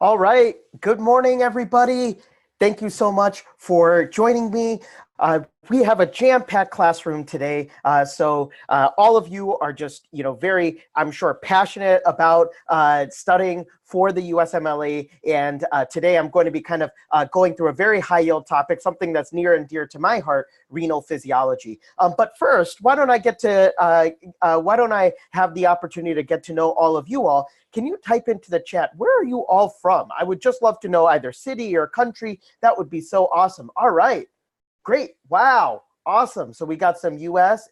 All right. Good morning, everybody. Thank you so much for joining me. We have a jam-packed classroom today. So all of you are just, very, I'm sure, passionate about studying for the USMLE. And today I'm going to be kind of going through a very high-yield topic, something that's near and dear to my heart, renal physiology. But first, why don't I have the opportunity to get to know all of you all? Can you type into the chat, where are you all from? I would just love to know either city or country. That would be so awesome. All right, great. Wow, awesome. So we got some US,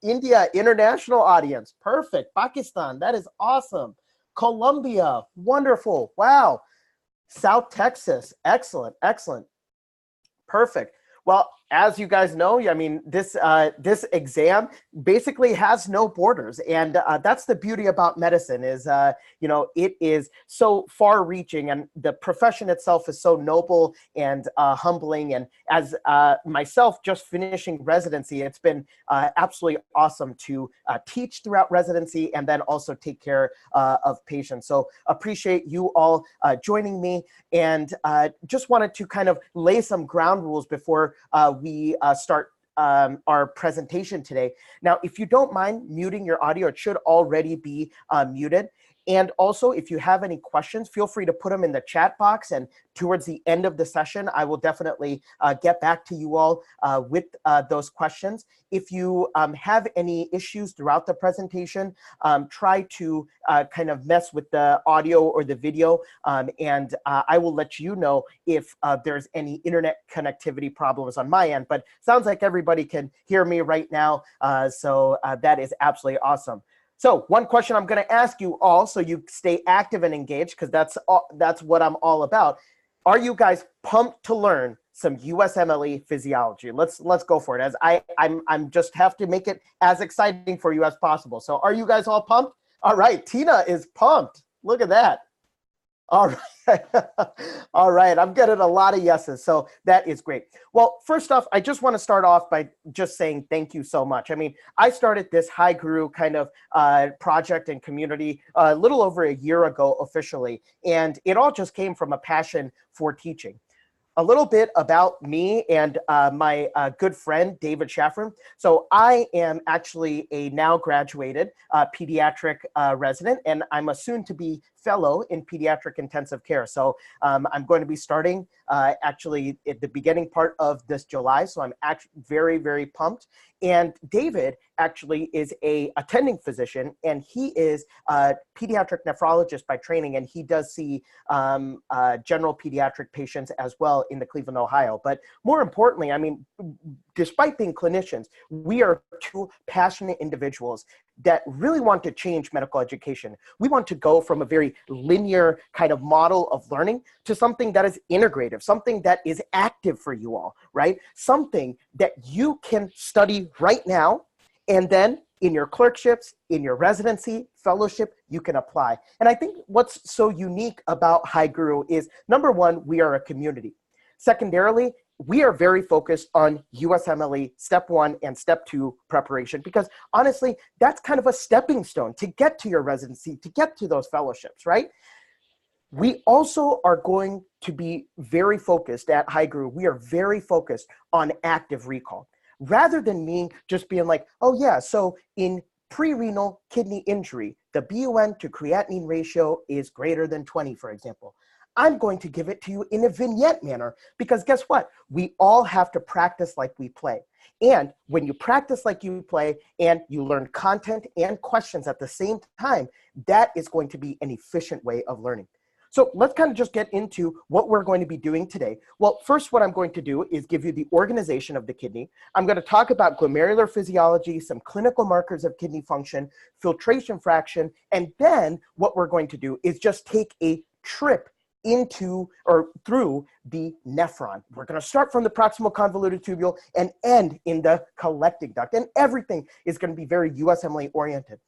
India, international audience. Perfect. Pakistan, that is awesome. Colombia, wonderful. Wow. South Texas, excellent, excellent. Perfect. Well, as you guys know, I mean, this exam basically has no borders, and that's the beauty about medicine is, it is so far-reaching, and the profession itself is so noble and humbling. And as myself just finishing residency, it's been absolutely awesome to teach throughout residency and then also take care of patients. So appreciate you all joining me, and just wanted to kind of lay some ground rules before we start our presentation today. Now, if you don't mind muting your audio, it should already be muted. And also, if you have any questions, feel free to put them in the chat box. And towards the end of the session, I will definitely get back to you all with those questions. If you have any issues throughout the presentation, try to kind of mess with the audio or the video. And I will let you know if there's any internet connectivity problems on my end. But sounds like everybody can hear me right now. So that is absolutely awesome. So one question I'm going to ask you all, so you stay active and engaged, because that's what I'm all about. Are you guys pumped to learn some USMLE physiology? Let's go for it. As I'm just have to make it as exciting for you as possible. So are you guys all pumped? All right, Tina is pumped. Look at that. All right. All right. I'm getting a lot of yeses. So that is great. Well, first off, I just want to start off by just saying thank you so much. I mean, I started this HyGuru kind of project and community a little over a year ago officially. And it all just came from a passion for teaching. A little bit about me and my good friend, David Shaffron. So I am actually a now graduated pediatric resident, and I'm a soon-to-be fellow in pediatric intensive care. So I'm going to be starting actually at the beginning part of this July. So I'm actually very, very pumped. And David actually is a attending physician, and he is a pediatric nephrologist by training, and he does see general pediatric patients as well in the Cleveland, Ohio. But more importantly, I mean, despite being clinicians, we are two passionate individuals that really want to change medical education. We want to go from a very linear kind of model of learning to something that is integrative, something that is active for you all, right? Something that you can study right now, and then in your clerkships, in your residency, fellowship, you can apply. And I think what's so unique about HyGuru is, number one, we are a community. Secondarily, we are very focused on USMLE Step 1 and Step 2 preparation, because honestly, that's kind of a stepping stone to get to your residency, to get to those fellowships, right? We also are going to be very focused at HyGuru. We are very focused on active recall. Rather than me just being like, oh yeah, so in pre-renal kidney injury, the BUN to creatinine ratio is greater than 20, for example. I'm going to give it to you in a vignette manner, because guess what? We all have to practice like we play. And when you practice like you play and you learn content and questions at the same time, that is going to be an efficient way of learning. So let's kind of just get into what we're going to be doing today. Well, first, what I'm going to do is give you the organization of the kidney. I'm going to talk about glomerular physiology, some clinical markers of kidney function, filtration fraction, and then what we're going to do is just take a trip into or through the nephron. We're going to start from the proximal convoluted tubule and end in the collecting duct, and everything is going to be very USMLE oriented.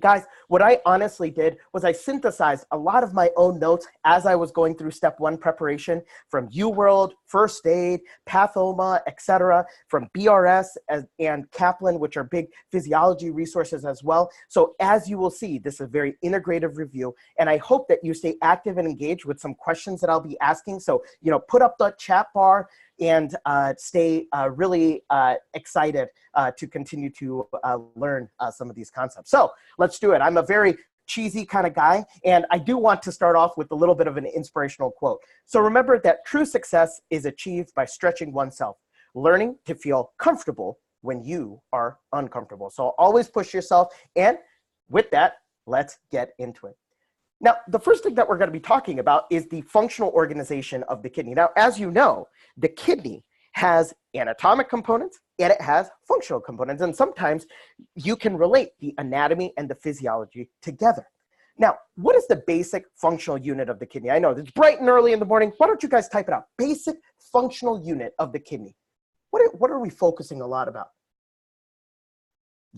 Guys, what I honestly did was I synthesized a lot of my own notes as I was going through step 1 preparation from UWorld, First Aid, Pathoma, etc., from BRS and Kaplan, which are big physiology resources as well. So as you will see, this is a very integrative review, and I hope that you stay active and engaged with some questions that I'll be asking. So, put up the chat bar and stay really excited to continue to learn some of these concepts. So let's do it. I'm a very cheesy kind of guy, and I do want to start off with a little bit of an inspirational quote. So remember that true success is achieved by stretching oneself, learning to feel comfortable when you are uncomfortable. So always push yourself, and with that, let's get into it. Now, the first thing that we're going to be talking about is the functional organization of the kidney. Now, as you know, the kidney has anatomic components and it has functional components. And sometimes you can relate the anatomy and the physiology together. Now, what is the basic functional unit of the kidney? I know it's bright and early in the morning. Why don't you guys type it out? Basic functional unit of the kidney. What are we focusing a lot about?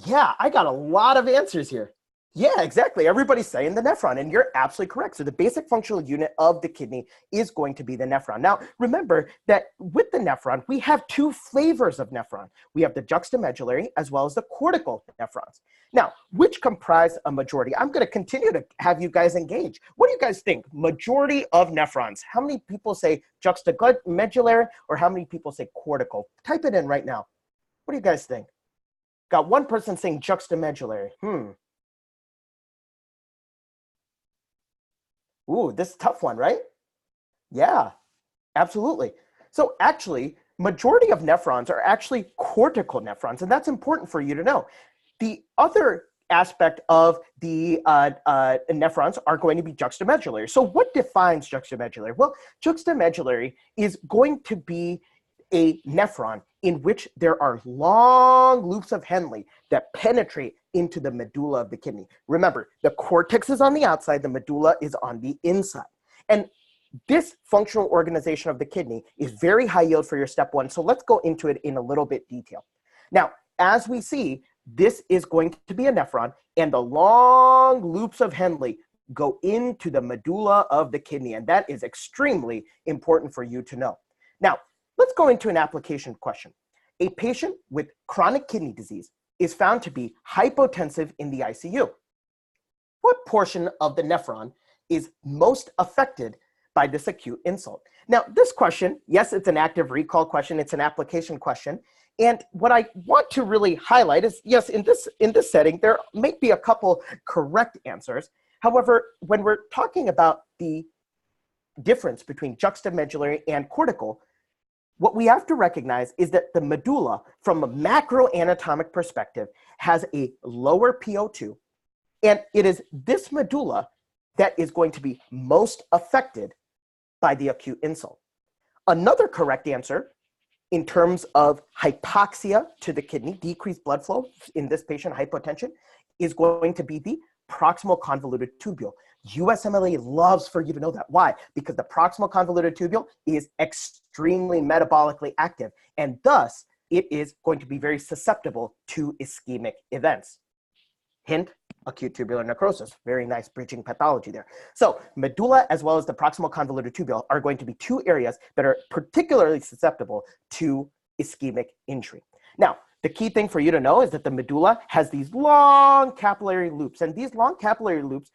Yeah, I got a lot of answers here. Yeah, exactly. Everybody's saying the nephron, and you're absolutely correct. So the basic functional unit of the kidney is going to be the nephron. Now, remember that with the nephron, we have two flavors of nephron. We have the juxtamedullary as well as the cortical nephrons. Now, which comprise a majority? I'm going to continue to have you guys engage. What do you guys think? Majority of nephrons. How many people say juxtamedullary or how many people say cortical? Type it in right now. What do you guys think? Got one person saying juxtamedullary. Ooh, this is a tough one, right? Yeah, absolutely. So actually, majority of nephrons are actually cortical nephrons, and that's important for you to know. The other aspect of the nephrons are going to be juxtamedullary. So what defines juxtamedullary? Well, juxtamedullary is going to be a nephron in which there are long loops of Henle that penetrate into the medulla of the kidney. Remember, the cortex is on the outside, the medulla is on the inside. And this functional organization of the kidney is very high yield for your step 1. So let's go into it in a little bit detail. Now, as we see, this is going to be a nephron, and the long loops of Henle go into the medulla of the kidney, and that is extremely important for you to know. Now, let's go into an application question. A patient with chronic kidney disease is found to be hypotensive in the ICU. What portion of the nephron is most affected by this acute insult? Now, this question, yes, it's an active recall question, it's an application question. And what I want to really highlight is, yes, in this setting, there may be a couple correct answers. However, when we're talking about the difference between juxtamedullary and cortical, what we have to recognize is that the medulla, from a macro anatomic perspective, has a lower PO2, and it is this medulla that is going to be most affected by the acute insult. Another correct answer in terms of hypoxia to the kidney, decreased blood flow in this patient, hypotension, is going to be the proximal convoluted tubule. USMLE loves for you to know that. Why? Because the proximal convoluted tubule is extremely metabolically active, and thus it is going to be very susceptible to ischemic events. Hint, acute tubular necrosis. Very nice bridging pathology there. So medulla as well as the proximal convoluted tubule are going to be two areas that are particularly susceptible to ischemic injury. Now, the key thing for you to know is that the medulla has these long capillary loops, and these long capillary loops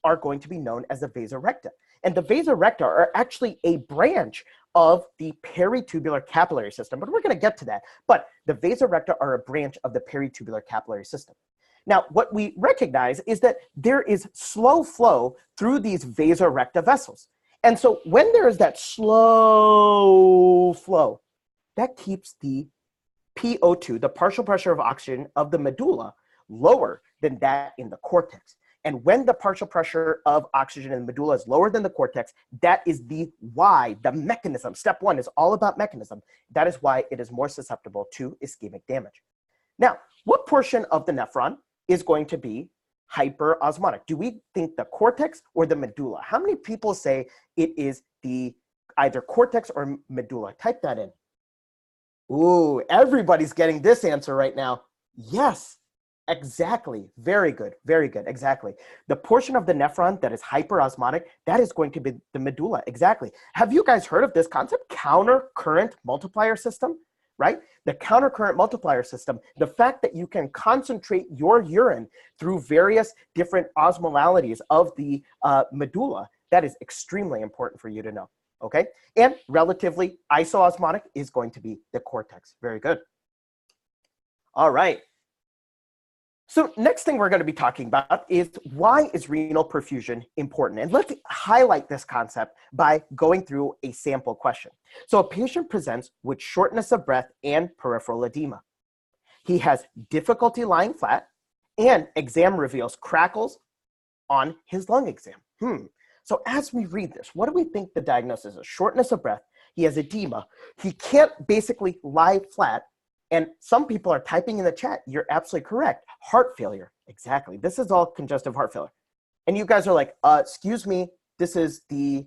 are going to be known as the vasa recta. And the vasa recta are actually a branch of the peritubular capillary system, but we're going to get to that. But the vasa recta are a branch of the peritubular capillary system. Now, what we recognize is that there is slow flow through these vasa recta vessels. And so when there is that slow flow, that keeps the PO2, the partial pressure of oxygen of the medulla, lower than that in the cortex. And when the partial pressure of oxygen in the medulla is lower than the cortex, that is the why, the mechanism. Step 1 is all about mechanism. That is why it is more susceptible to ischemic damage. Now, what portion of the nephron is going to be hyperosmotic? Do we think the cortex or the medulla? How many people say it is the either cortex or medulla? Type that in. Ooh, everybody's getting this answer right now. Yes, Exactly. Very good. Very good. Exactly. The portion of the nephron that is hyperosmotic, that is going to be the medulla. Exactly. Have you guys heard of this concept? Counter current multiplier system, right? The counter current multiplier system, the fact that you can concentrate your urine through various different osmolalities of the medulla, that is extremely important for you to know. Okay. And relatively isoosmotic is going to be the cortex. Very good. All right. So next thing we're going to be talking about is why is renal perfusion important? And let's highlight this concept by going through a sample question. So a patient presents with shortness of breath and peripheral edema. He has difficulty lying flat and exam reveals crackles on his lung exam. So as we read this, what do we think the diagnosis is? Shortness of breath, he has edema, he can't basically lie flat. And some people are typing in the chat, you're absolutely correct. Heart failure, exactly. This is all congestive heart failure. And you guys are like, excuse me, this is the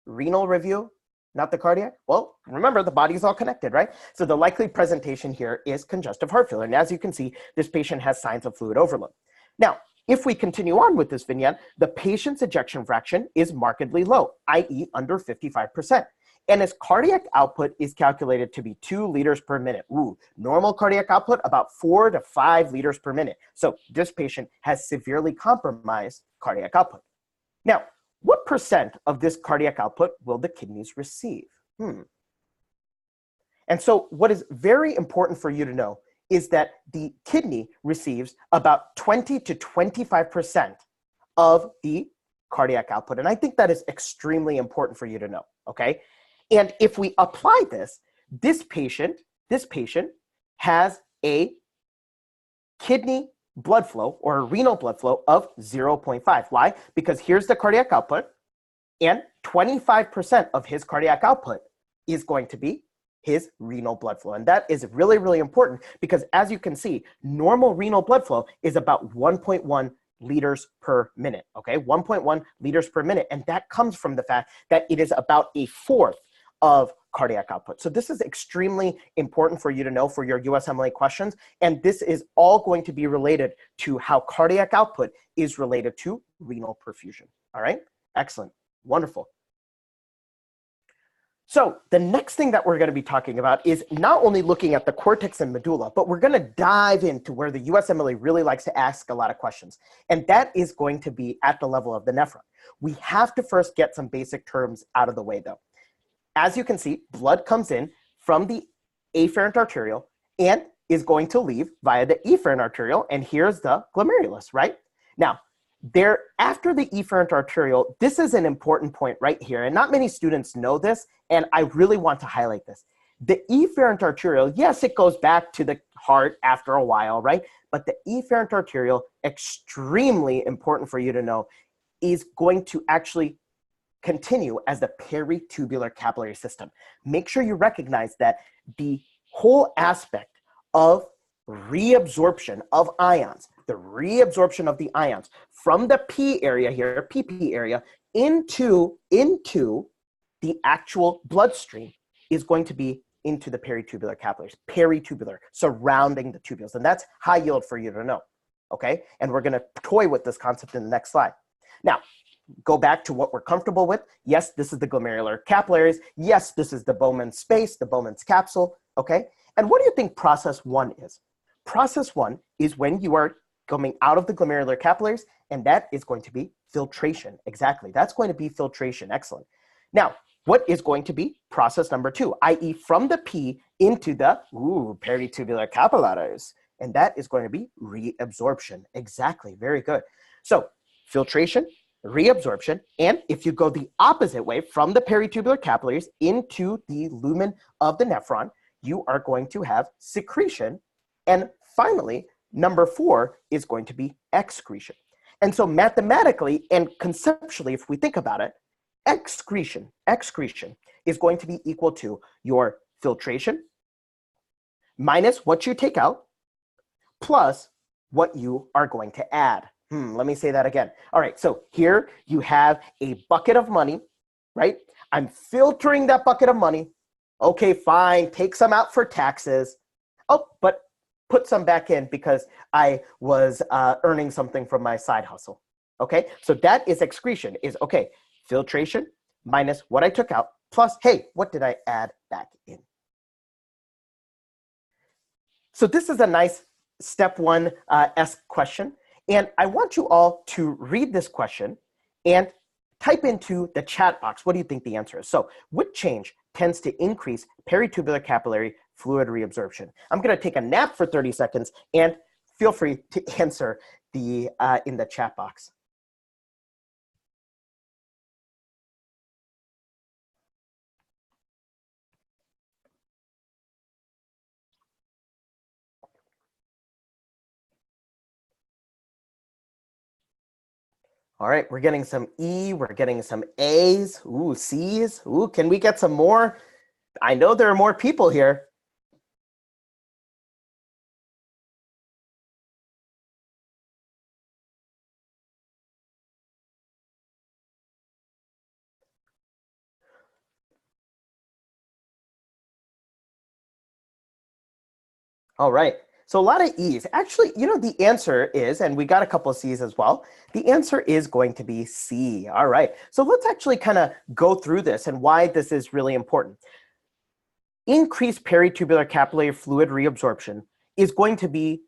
renal review, not the cardiac? Well, remember, the body is all connected, right? So the likely presentation here is congestive heart failure. And as you can see, this patient has signs of fluid overload. Now, if we continue on with this vignette, the patient's ejection fraction is markedly low, i.e. under 55%. And his cardiac output is calculated to be 2 liters per minute. Normal cardiac output, about 4 to 5 liters per minute. So this patient has severely compromised cardiac output. Now, what percent of this cardiac output will the kidneys receive? And so what is very important for you to know is that the kidney receives about 20 to 25% of the cardiac output. And I think that is extremely important for you to know, okay? And if we apply this, this patient has a kidney blood flow or a renal blood flow of 0.5. Why? Because here's the cardiac output, and 25% of his cardiac output is going to be his renal blood flow. And that is really, really important because as you can see, normal renal blood flow is about 1.1 liters per minute, okay? 1.1 liters per minute. And that comes from the fact that it is about a fourth of cardiac output. So this is extremely important for you to know for your USMLE questions. And this is all going to be related to how cardiac output is related to renal perfusion. All right? Excellent. Wonderful. So the next thing that we're going to be talking about is not only looking at the cortex and medulla, but we're going to dive into where the USMLE really likes to ask a lot of questions. And that is going to be at the level of the nephron. We have to first get some basic terms out of the way though. As you can see, blood comes in from the afferent arteriole and is going to leave via the efferent arteriole, and here's the glomerulus, right? Now, after the efferent arteriole, this is an important point right here, and not many students know this, and I really want to highlight this. The efferent arteriole, yes, it goes back to the heart after a while, right? But the efferent arteriole, extremely important for you to know, is going to actually continue as the peritubular capillary system. Make sure you recognize that the whole aspect of reabsorption of ions, the reabsorption of the ions from the P area here, PP area, into the actual bloodstream is going to be into the peritubular capillaries, peritubular, surrounding the tubules. And that's high yield for you to know, okay? And we're gonna toy with this concept in the next slide. Now, go back to what we're comfortable with. Yes, this is the glomerular capillaries. Yes, this is the Bowman's space, the Bowman's capsule, okay? And what do you think process 1 is? Process 1 is when you are coming out of the glomerular capillaries, and that is going to be filtration. Exactly, that's going to be filtration, excellent. Now, what is going to be process number 2, i.e. from the P into the peritubular capillaries, and that is going to be reabsorption. Exactly, very good. So filtration, reabsorption, and if you go the opposite way from the peritubular capillaries into the lumen of the nephron, you are going to have secretion. And finally, number 4 is going to be excretion. And so mathematically and conceptually, if we think about it, excretion is going to be equal to your filtration minus what you take out plus what you are going to add. Let me say that again. All right, so here you have a bucket of money, right? I'm filtering that bucket of money. Okay, fine, take some out for taxes. Oh, but put some back in because I was earning something from my side hustle. Okay, so that is excretion, is okay, filtration minus what I took out, plus, hey, what did I add back in? So this is a nice step 1-esque question. And I want you all to read this question and type into the chat box, what do you think the answer is? So what change tends to increase peritubular capillary fluid reabsorption? I'm going to take a nap for 30 seconds and feel free to answer in the chat box. All right, we're getting some E, we're getting some A's, ooh, C's. Ooh, can we get some more? I know there are more people here. All right, so a lot of E's. Actually, you know, the answer is, and we got a couple of C's as well, the answer is going to be C. All right, so let's actually kind of go through this and why this is really important. Increased peritubular capillary fluid reabsorption is going to be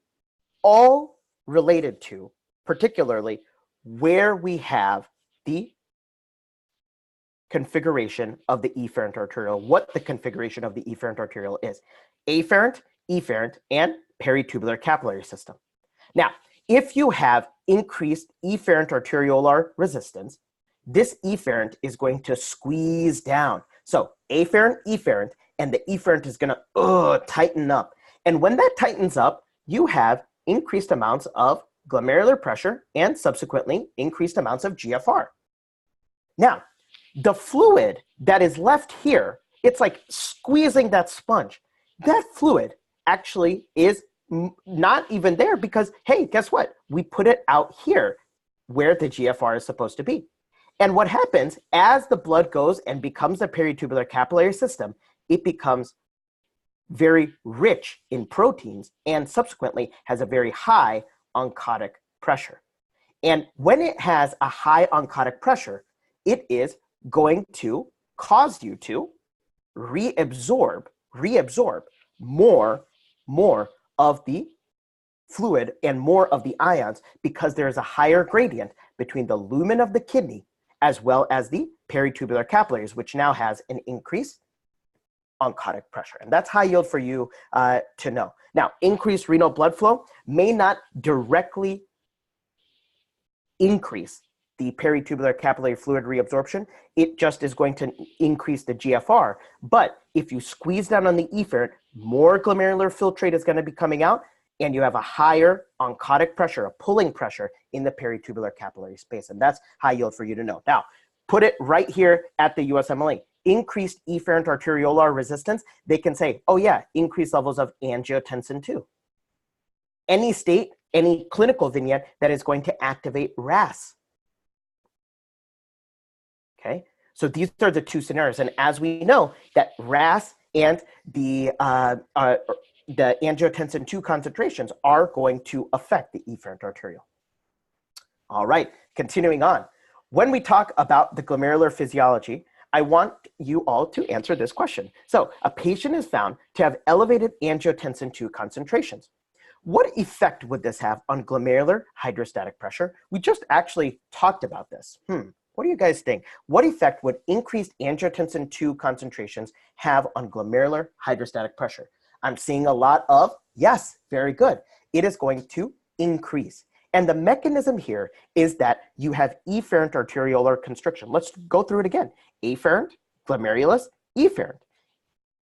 all related to, particularly, where we have the configuration of the efferent arteriole, what the configuration of the efferent arteriole is. Afferent, efferent, and peritubular capillary system. Now, if you have increased efferent arteriolar resistance, this efferent is going to squeeze down. So afferent, efferent, and the efferent is going to tighten up. And when that tightens up, you have increased amounts of glomerular pressure and subsequently increased amounts of GFR. Now, the fluid that is left here, it's like squeezing that sponge. That fluid actually is not even there because, hey, guess what? We put it out here where the GFR is supposed to be. And what happens as the blood goes and becomes the peritubular capillary system, it becomes very rich in proteins and subsequently has a very high oncotic pressure. And when it has a high oncotic pressure, it is going to cause you to reabsorb more of the fluid and more of the ions because there is a higher gradient between the lumen of the kidney as well as the peritubular capillaries, which now has an increased oncotic pressure. And that's high yield for you to know. Now, increased renal blood flow may not directly increase the peritubular capillary fluid reabsorption. It just is going to increase the GFR. But if you squeeze down on the efferent, more glomerular filtrate is going to be coming out, and you have a higher oncotic pressure, a pulling pressure in the peritubular capillary space. And that's high yield for you to know. Now, put it right here at the USMLE. Increased efferent arteriolar resistance, they can say, oh yeah, increased levels of angiotensin II. Any state, any clinical vignette that is going to activate RAS. Okay, so these are the two scenarios. And as we know, that RAS and the angiotensin II concentrations are going to affect the efferent arteriole. All right, continuing on. When we talk about the glomerular physiology, I want you all to answer this question. So a patient is found to have elevated angiotensin II concentrations. What effect would this have on glomerular hydrostatic pressure? We just actually talked about this. What do you guys think? What effect would increased angiotensin II concentrations have on glomerular hydrostatic pressure? I'm seeing a lot of yes, very good. It is going to increase. And the mechanism here is that you have efferent arteriolar constriction. Let's go through it again. Afferent, glomerulus, efferent.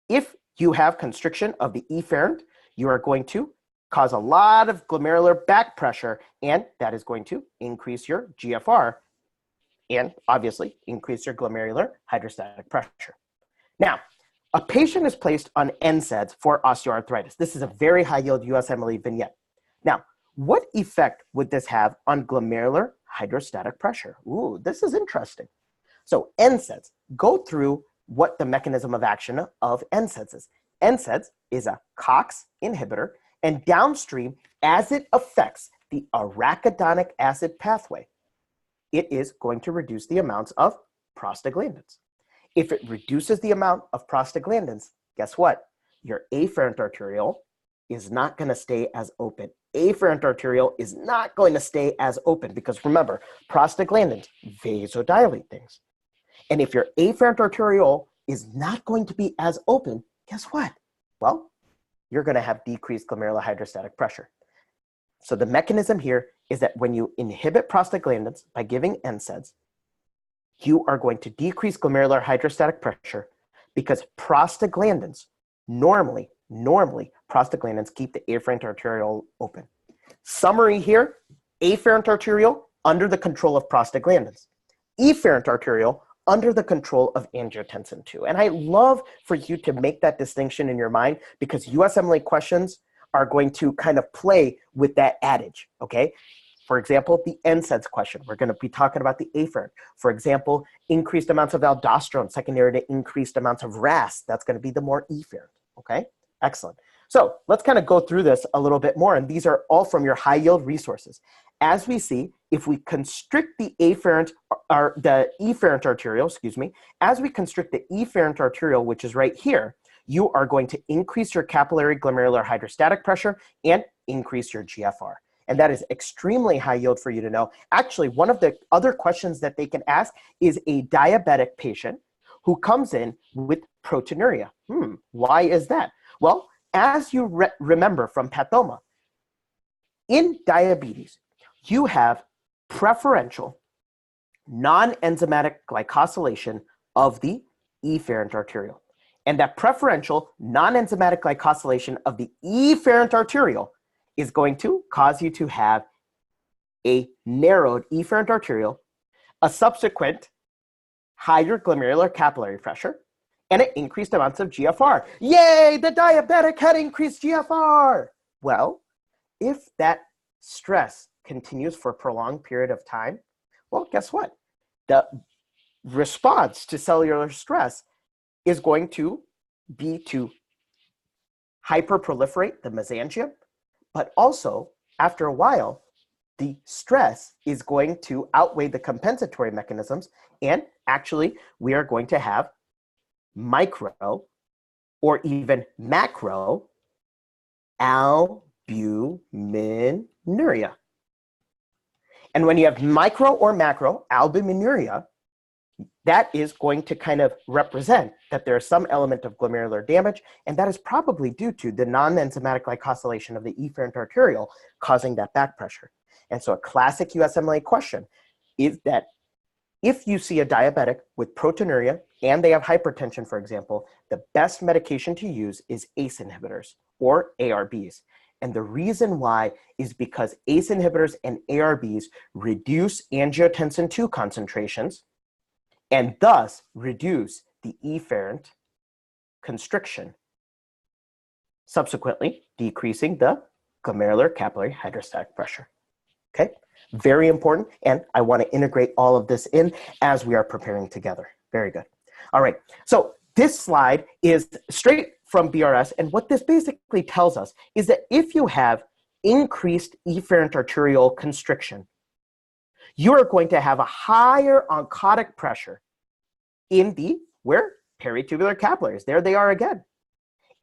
If you have constriction of the efferent, you are going to cause a lot of glomerular back pressure, and that is going to increase your GFR and obviously increase your glomerular hydrostatic pressure. Now, a patient is placed on NSAIDs for osteoarthritis. This is a very high yield USMLE vignette. Now, what effect would this have on glomerular hydrostatic pressure? Ooh, this is interesting. So NSAIDs, go through what the mechanism of action of NSAIDs is. NSAIDs is a COX inhibitor, And downstream, as it affects the arachidonic acid pathway, it is going to reduce the amounts of prostaglandins. If it reduces the amount of prostaglandins, guess what? Your afferent arteriole is not going to stay as open. Afferent arteriole is not going to stay as open because remember, prostaglandins vasodilate things. And if your afferent arteriole is not going to be as open, guess what? Well, you're going to have decreased glomerular hydrostatic pressure. So the mechanism here is that when you inhibit prostaglandins by giving NSAIDs, you are going to decrease glomerular hydrostatic pressure because prostaglandins, normally prostaglandins keep the afferent arteriole open. Summary here, afferent arteriole under the control of prostaglandins. Efferent arteriole under the control of angiotensin II. And I love for you to make that distinction in your mind because USMLE questions are going to kind of play with that adage, okay? For example, the NSAIDs question, we're going to be talking about the afferent. For example, increased amounts of aldosterone secondary to increased amounts of RAS, that's going to be the more efferent, okay? Excellent. So let's kind of go through this a little bit more, and these are all from your high yield resources. As we see, if we constrict the afferent, or the efferent arteriole, as we constrict the efferent arteriole, which is right here, you are going to increase your capillary glomerular hydrostatic pressure and increase your GFR. And that is extremely high yield for you to know. Actually, one of the other questions that they can ask is a diabetic patient who comes in with proteinuria. Why is that? Well, as you remember from pathoma, in diabetes, you have preferential non-enzymatic glycosylation of the efferent arteriole. And that preferential non-enzymatic glycosylation of the efferent arteriole is going to cause you to have a narrowed efferent arteriole, a subsequent higher glomerular capillary pressure, and an increased amounts of GFR. Yay, the diabetic had increased GFR. Well, if that stress continues for a prolonged period of time, well, guess what? The response to cellular stress is going to be to hyperproliferate the mesangium, but also, after a while, the stress is going to outweigh the compensatory mechanisms, and actually, we are going to have micro or even macro albuminuria. And when you have micro or macro albuminuria, that is going to kind of represent that there is some element of glomerular damage, and that is probably due to the non-enzymatic glycosylation of the efferent arteriole causing that back pressure. And so a classic USMLE question is that if you see a diabetic with proteinuria and they have hypertension, for example, the best medication to use is ACE inhibitors or ARBs. And the reason why is because ACE inhibitors and ARBs reduce angiotensin II concentrations and thus reduce the efferent constriction, subsequently decreasing the glomerular capillary hydrostatic pressure. Okay, very important, and I want to integrate all of this in as we are preparing together. Very good. All right, so this slide is straight from BRS, and what this basically tells us is that if you have increased efferent arteriole constriction, you are going to have a higher oncotic pressure in the, where? Peritubular capillaries. There they are again.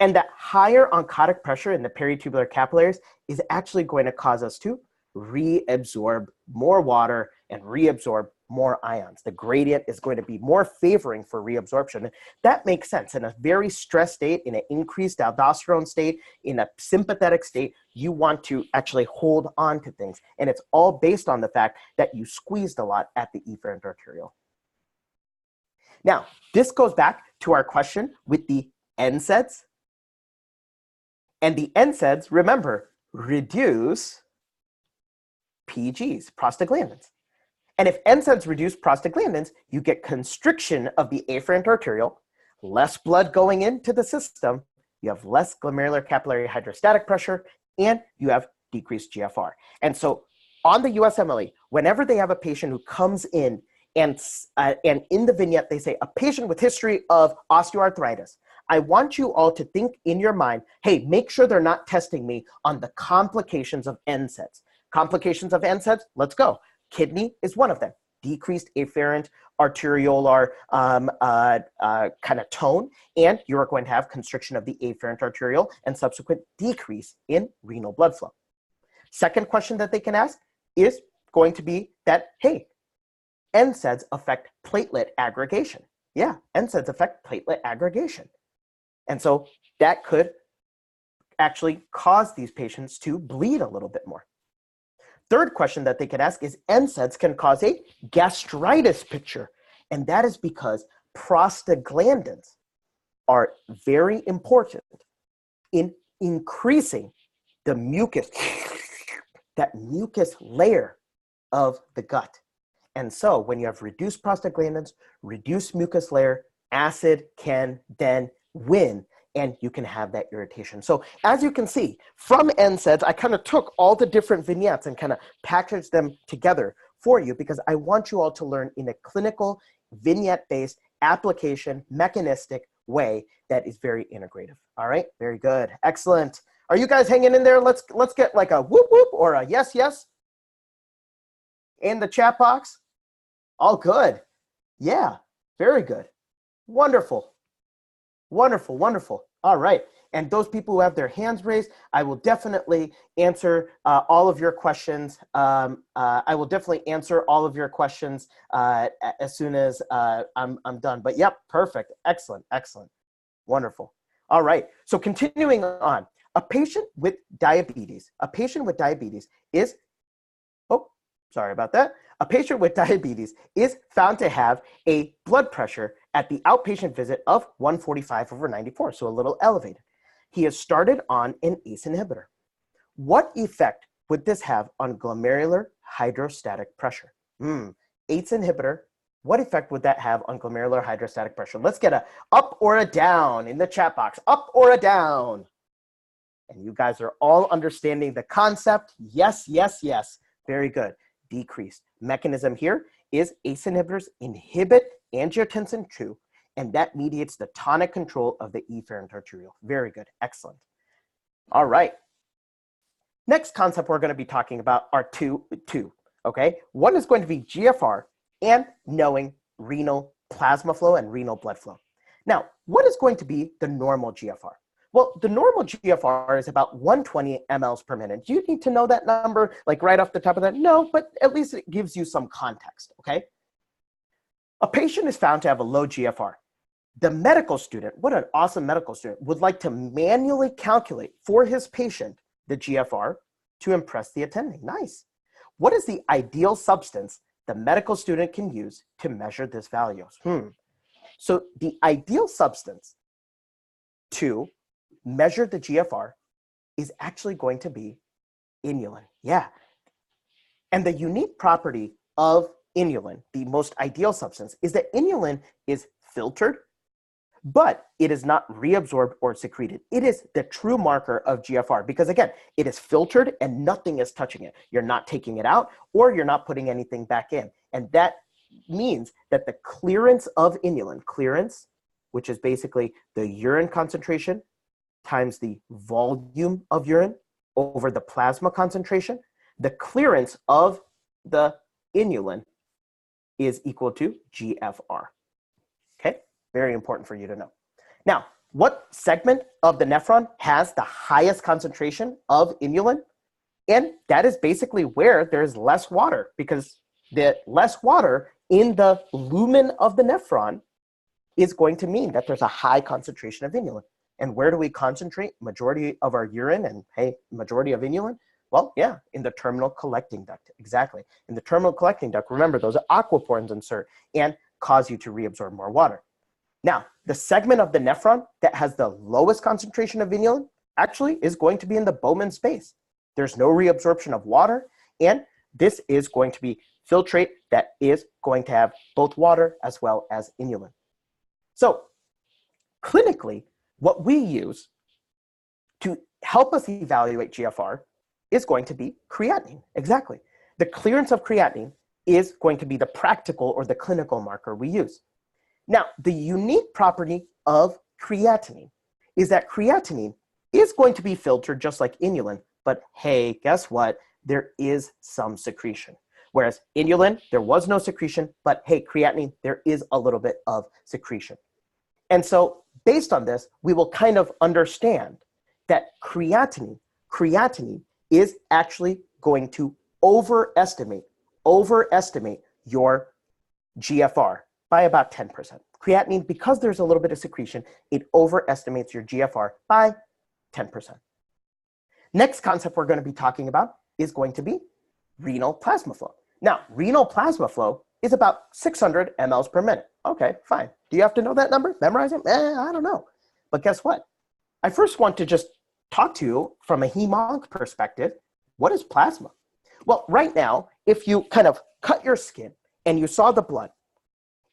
And that higher oncotic pressure in the peritubular capillaries is actually going to cause us to reabsorb more water and reabsorb more ions. The gradient is going to be more favoring for reabsorption. That makes sense. In a very stressed state, in an increased aldosterone state, in a sympathetic state, you want to actually hold on to things. And it's all based on the fact that you squeezed a lot at the efferent arteriole. Now, this goes back to our question with the NSAIDs. And the NSAIDs, remember, reduce PGs, prostaglandins. And if NSAIDs reduce prostaglandins, you get constriction of the afferent arteriole, less blood going into the system, you have less glomerular capillary hydrostatic pressure, and you have decreased GFR. And so on the USMLE, whenever they have a patient who comes in and in the vignette, they say, a patient with history of osteoarthritis, I want you all to think in your mind, hey, make sure they're not testing me on the complications of NSAIDs. Complications of NSAIDs, let's go. Kidney is one of them. Decreased afferent arteriolar kind of tone, and you're going to have constriction of the afferent arteriole and subsequent decrease in renal blood flow. Second question that they can ask is going to be that, hey, NSAIDs affect platelet aggregation. Yeah, NSAIDs affect platelet aggregation. And so that could actually cause these patients to bleed a little bit more. Third question that they could ask is NSAIDs can cause a gastritis picture. And that is because prostaglandins are very important in increasing the mucus, that mucus layer of the gut. And so when you have reduced prostaglandins, reduced mucus layer, acid can then win and you can have that irritation. So as you can see, from NSAIDs, I kind of took all the different vignettes and kind of packaged them together for you because I want you all to learn in a clinical, vignette-based, application, mechanistic way that is very integrative. All right, very good, excellent. Are you guys hanging in there? Let's get like a whoop whoop or a yes, yes in the chat box. All good. Yeah, very good. Wonderful. Wonderful, wonderful. All right. And those people who have their hands raised, I will definitely answer all of your questions. I will definitely answer all of your questions as soon as I'm done. But yep, perfect. Excellent, excellent. Wonderful. All right. So continuing on, a patient with diabetes is, oh, sorry about that. A patient with diabetes is found to have a blood pressure at the outpatient visit of 145/94, so a little elevated. He has started on an ACE inhibitor. What effect would this have on glomerular hydrostatic pressure? ACE inhibitor, what effect would that have on glomerular hydrostatic pressure? Let's get a up or a down in the chat box, up or a down. And you guys are all understanding the concept. Yes, yes, yes. Very good. Decreased. Mechanism here is ACE inhibitors inhibit angiotensin II, and that mediates the tonic control of the efferent arteriole. Very good. Excellent. All right. Next concept we're going to be talking about are two, okay? One is going to be GFR and knowing renal plasma flow and renal blood flow. Now, what is going to be the normal GFR? Well, the normal GFR is about 120 mLs per minute. Do you need to know that number, like right off the top of that? No, but at least it gives you some context, okay? A patient is found to have a low GFR. The medical student, what an awesome medical student, would like to manually calculate for his patient the GFR to impress the attending. Nice. What is the ideal substance the medical student can use to measure this value? So the ideal substance to measure the GFR is actually going to be inulin. Yeah. And the unique property of inulin, the most ideal substance, is that inulin is filtered, but it is not reabsorbed or secreted. It is the true marker of GFR because, again, it is filtered and nothing is touching it. You're not taking it out or you're not putting anything back in. And that means that the clearance of inulin, clearance, which is basically the urine concentration times the volume of urine over the plasma concentration, the clearance of the inulin is equal to GFR. Okay, very important for you to know. Now, what segment of the nephron has the highest concentration of inulin? And that is basically where there's less water, because the less water in the lumen of the nephron is going to mean that there's a high concentration of inulin. And where do we concentrate majority of our urine and, hey, majority of inulin? Well, yeah, in the terminal collecting duct, exactly. In the terminal collecting duct, remember, those aquaporins insert and cause you to reabsorb more water. Now, the segment of the nephron that has the lowest concentration of inulin actually is going to be in the Bowman space. There's no reabsorption of water, and this is going to be filtrate that is going to have both water as well as inulin. So, clinically, what we use to help us evaluate GFR is going to be creatinine. Exactly. The clearance of creatinine is going to be the practical or the clinical marker we use. Now, the unique property of creatinine is that creatinine is going to be filtered just like inulin, but hey, guess what? There is some secretion. Whereas inulin, there was no secretion, but hey, creatinine, there is a little bit of secretion. And so based on this, we will kind of understand that creatinine is actually going to overestimate your GFR by about 10%. Creatinine, because there's a little bit of secretion, it overestimates your GFR by 10%. Next concept we're going to be talking about is going to be renal plasma flow. Now, renal plasma flow is about 600 mLs per minute. Okay, fine. Do you have to know that number? Memorize it? I don't know. But guess what? I first want to just talk to you from a hemonc perspective. What is plasma? Well, right now, if you kind of cut your skin and you saw the blood,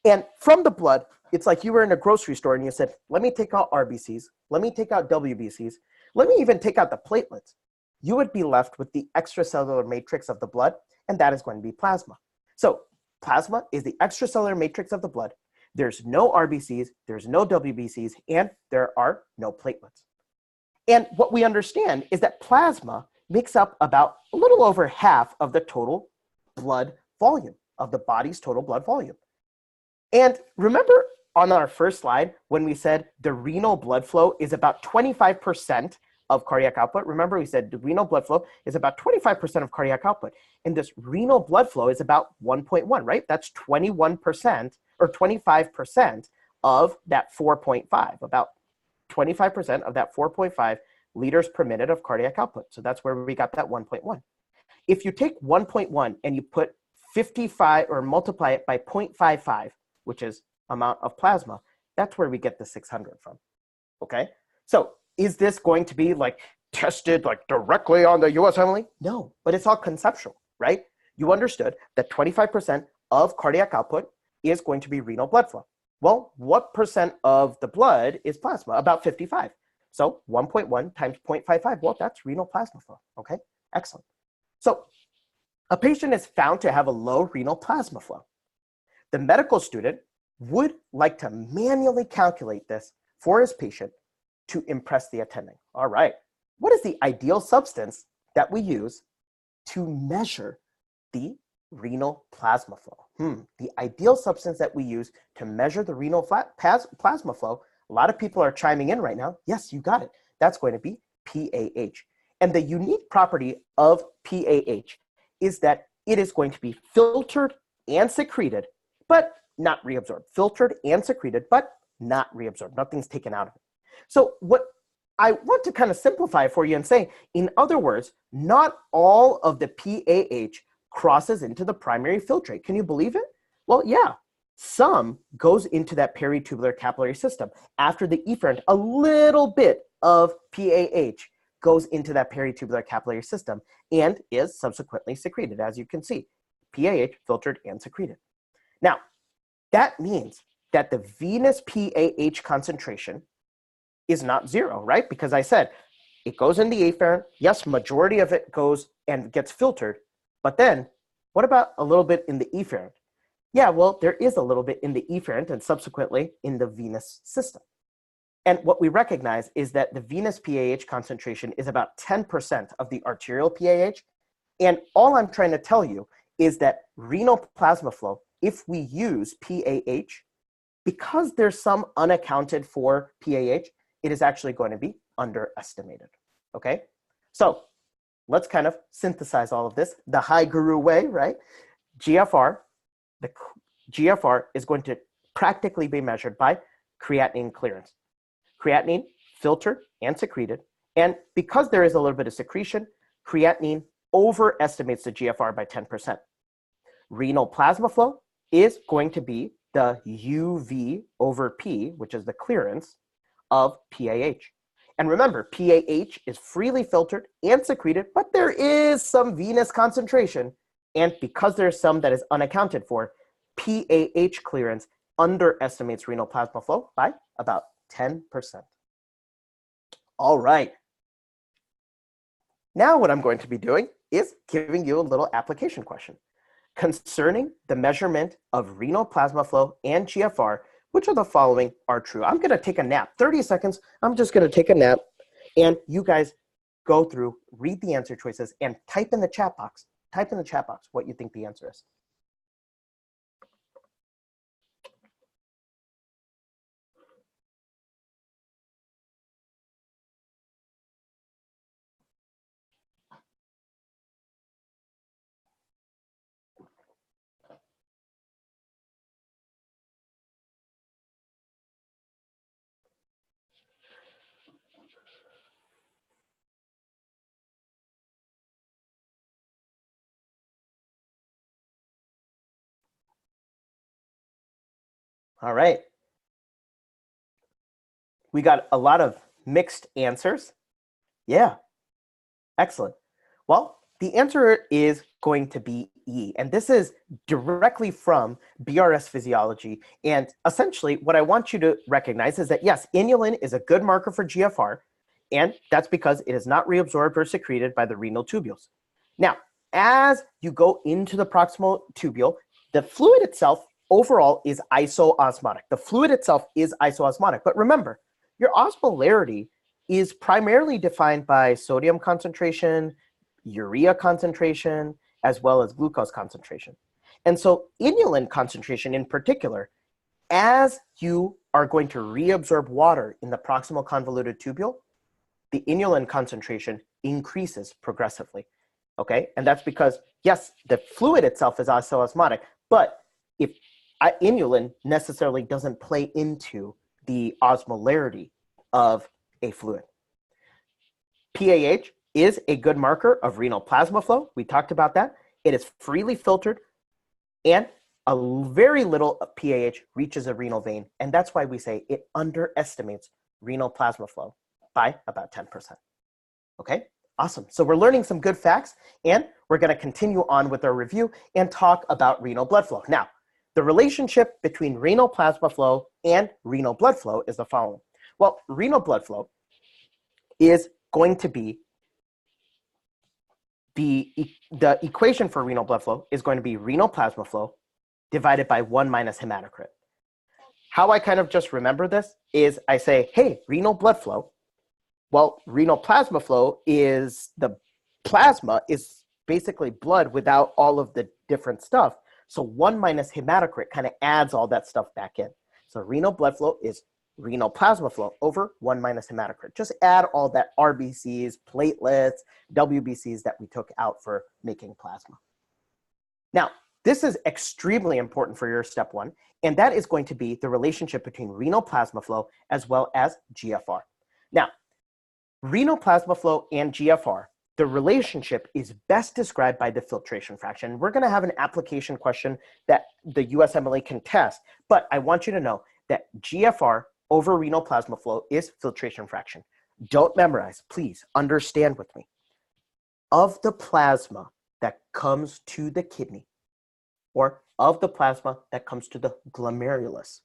and from the blood, it's like you were in a grocery store and you said, let me take out RBCs, let me take out WBCs, let me even take out the platelets. You would be left with the extracellular matrix of the blood, and that is going to be plasma. So plasma is the extracellular matrix of the blood. There's no RBCs, there's no WBCs, and there are no platelets. And what we understand is that plasma makes up about a little over half of the total blood volume, of the body's total blood volume. And remember on our first slide when we said the renal blood flow is about 25% of cardiac output? Remember we said the renal blood flow is about 25% of cardiac output. And this renal blood flow is about 1.1, right? That's 21% or 25% of that 4.5, about 25% of that 4.5 liters per minute of cardiac output. So that's where we got that 1.1. If you take 1.1 and you put 55 or multiply it by 0.55, which is amount of plasma, that's where we get the 600 from, okay? So is this going to be like tested like directly on the USMLE? No, but it's all conceptual, right? You understood that 25% of cardiac output is going to be renal blood flow. Well, what percent of the blood is plasma? About 55. So 1.1 times 0.55, well, that's renal plasma flow, okay? Excellent. So a patient is found to have a low renal plasma flow. The medical student would like to manually calculate this for his patient to impress the attending. All right, what is the ideal substance that we use to measure the renal plasma flow? The ideal substance that we use to measure the renal plasma flow, a lot of people are chiming in right now. Yes, you got it. That's going to be PAH. And the unique property of PAH is that it is going to be filtered and secreted, but not reabsorbed. Filtered and secreted, but not reabsorbed. Nothing's taken out of it. So what I want to kind of simplify for you and say, in other words, not all of the PAH crosses into the primary filtrate. Can you believe it? Well, yeah. Some goes into that peritubular capillary system. After the efferent, a little bit of PAH goes into that peritubular capillary system and is subsequently secreted, as you can see. PAH filtered and secreted. Now, that means that the venous PAH concentration is not zero, right? Because I said it goes in the afferent. Yes, majority of it goes and gets filtered. But then what about a little bit in the efferent? Yeah, well, there is a little bit in the efferent and subsequently in the venous system. And what we recognize is that the venous PAH concentration is about 10% of the arterial PAH. And all I'm trying to tell you is that renal plasma flow, if we use PAH, because there's some unaccounted for PAH, it is actually going to be underestimated, okay? So let's kind of synthesize all of this the HyGuru way, right? GFR, the GFR is going to practically be measured by creatinine clearance. Creatinine filtered and secreted. And because there is a little bit of secretion, creatinine overestimates the GFR by 10%. Renal plasma flow is going to be the UV over P, which is the clearance of PAH. And remember, PAH is freely filtered and secreted, but there is some venous concentration. And because there's some that is unaccounted for, PAH clearance underestimates renal plasma flow by about 10%. All right. Now what I'm going to be doing is giving you a little application question. Concerning the measurement of renal plasma flow and GFR, which of the following are true? I'm going to take a nap. 30 seconds. I'm just going to take a nap. And you guys go through, read the answer choices, and type in the chat box. Type in the chat box what you think the answer is. All right. We got a lot of mixed answers. Yeah, excellent. Well, the answer is going to be E, and this is directly from BRS physiology. And essentially, what I want you to recognize is that, yes, inulin is a good marker for GFR, and that's because it is not reabsorbed or secreted by the renal tubules. Now, as you go into the proximal tubule, the fluid itself overall is isoosmotic. The fluid itself is isoosmotic, but remember, your osmolarity is primarily defined by sodium concentration, urea concentration, as well as glucose concentration. And so inulin concentration in particular, as you are going to reabsorb water in the proximal convoluted tubule, the inulin concentration increases progressively, okay? And that's because, yes, the fluid itself is isoosmotic, but if inulin necessarily doesn't play into the osmolarity of a fluid. PAH is a good marker of renal plasma flow. We talked about that. It is freely filtered, and a very little of PAH reaches a renal vein, and that's why we say it underestimates renal plasma flow by about 10%. Okay, awesome. So we're learning some good facts, and we're going to continue on with our review and talk about renal blood flow. Now, the relationship between renal plasma flow and renal blood flow is the following. Well, renal blood flow is going to be the equation for renal blood flow is going to be renal plasma flow divided by 1 minus hematocrit. How I kind of just remember this is I say, hey, renal blood flow. Well, renal plasma flow is the plasma is basically blood without all of the different stuff. So 1 minus hematocrit kind of adds all that stuff back in. So renal blood flow is renal plasma flow over 1 minus hematocrit. Just add all that RBCs, platelets, WBCs that we took out for making plasma. Now, this is extremely important for your step 1, and that is going to be the relationship between renal plasma flow as well as GFR. Now, renal plasma flow and GFR, the relationship is best described by the filtration fraction. We're going to have an application question that the USMLE can test, but I want you to know that GFR over renal plasma flow is filtration fraction. Don't memorize, please understand with me. Of the plasma that comes to the kidney, or of the plasma that comes to the glomerulus,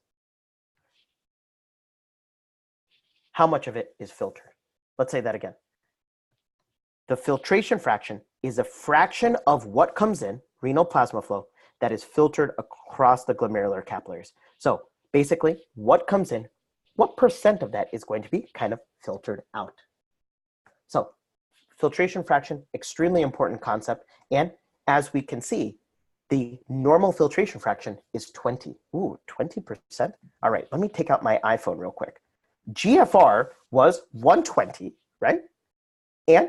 how much of it is filtered? Let's say that again. The filtration fraction is a fraction of what comes in, renal plasma flow, that is filtered across the glomerular capillaries. So basically, what comes in, what percent of that is going to be kind of filtered out? So filtration fraction, extremely important concept. And as we can see, the normal filtration fraction is 20. Ooh, 20%. All right, let me take out my iPhone real quick. GFR was 120, right? And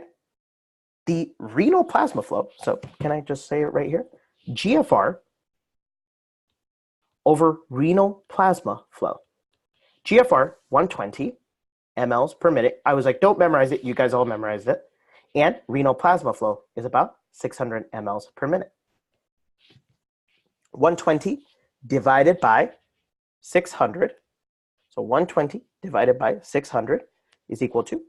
the renal plasma flow, so can I just say it right here? GFR over renal plasma flow. GFR, 120 mLs per minute. I was like, don't memorize it. You guys all memorized it. And renal plasma flow is about 600 mLs per minute. 120 divided by 600. So 120 divided by 600 is equal to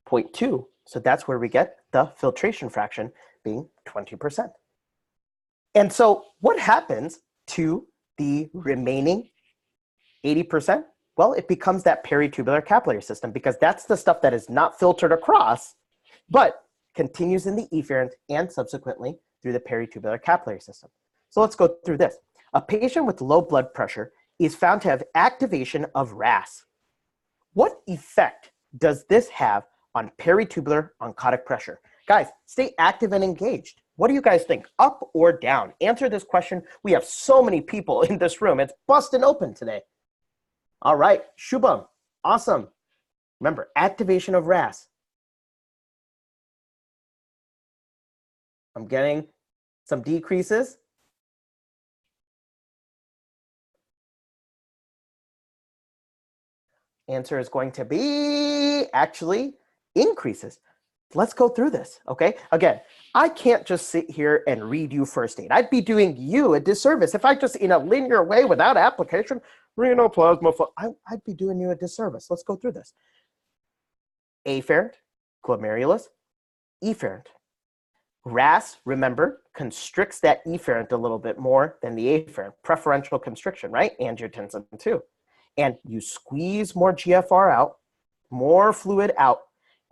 0.2. So that's where we get the filtration fraction being 20%. And so what happens to the remaining 80%? Well, it becomes that peritubular capillary system, because that's the stuff that is not filtered across, but continues in the efferent and subsequently through the peritubular capillary system. So let's go through this. A patient with low blood pressure is found to have activation of RAS. What effect does this have on peritubular oncotic pressure? Guys, stay active and engaged. What do you guys think? Up or down? Answer this question. We have so many people in this room. It's busting open today. All right, Shubham, awesome. Remember, activation of RAS. I'm getting some decreases. Answer is going to be actually increases. Let's go through this, okay? Again, I can't just sit here and read you first aid. I'd be doing you a disservice if I just, in a linear way without application, renal plasma flow, I'd be doing you a disservice. Let's go through this. Afferent, glomerulus, efferent. RAS, remember, constricts that efferent a little bit more than the afferent. Preferential constriction, right? Angiotensin 2. And you squeeze more GFR out, more fluid out,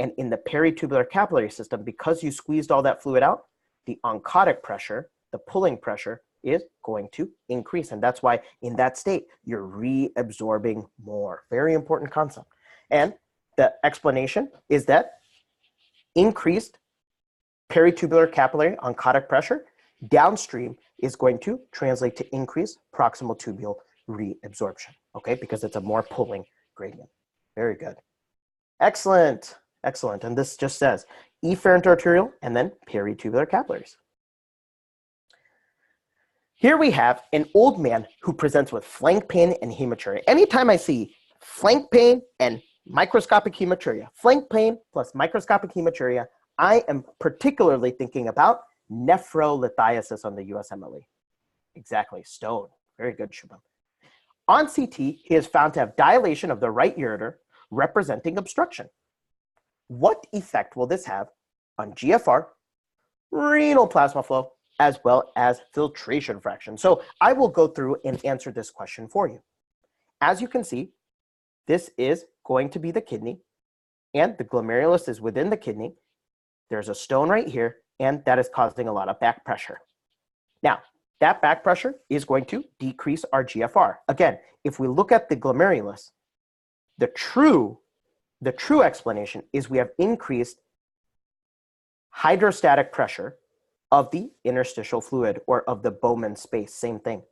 and in the peritubular capillary system, because you squeezed all that fluid out, the oncotic pressure, the pulling pressure, is going to increase. And that's why in that state, you're reabsorbing more. Very important concept. And the explanation is that increased peritubular capillary oncotic pressure downstream is going to translate to increased proximal tubule reabsorption, okay? Because it's a more pulling gradient. Very good. Excellent, excellent. And this just says efferent arterial and then peritubular capillaries. Here we have an old man who presents with flank pain and hematuria. Anytime I see flank pain and microscopic hematuria, flank pain plus microscopic hematuria, I am particularly thinking about nephrolithiasis on the USMLE. Exactly, stone. Very good, Shubham. On CT, he is found to have dilation of the right ureter representing obstruction. What effect will this have on GFR, renal plasma flow, as well as filtration fraction? So I will go through and answer this question for you. As you can see, this is going to be the kidney, and the glomerulus is within the kidney. There's a stone right here, and that is causing a lot of back pressure. Now, that back pressure is going to decrease our GFR. Again, if we look at the glomerulus, the true explanation is we have increased hydrostatic pressure of the interstitial fluid or of the Bowman space, same thing.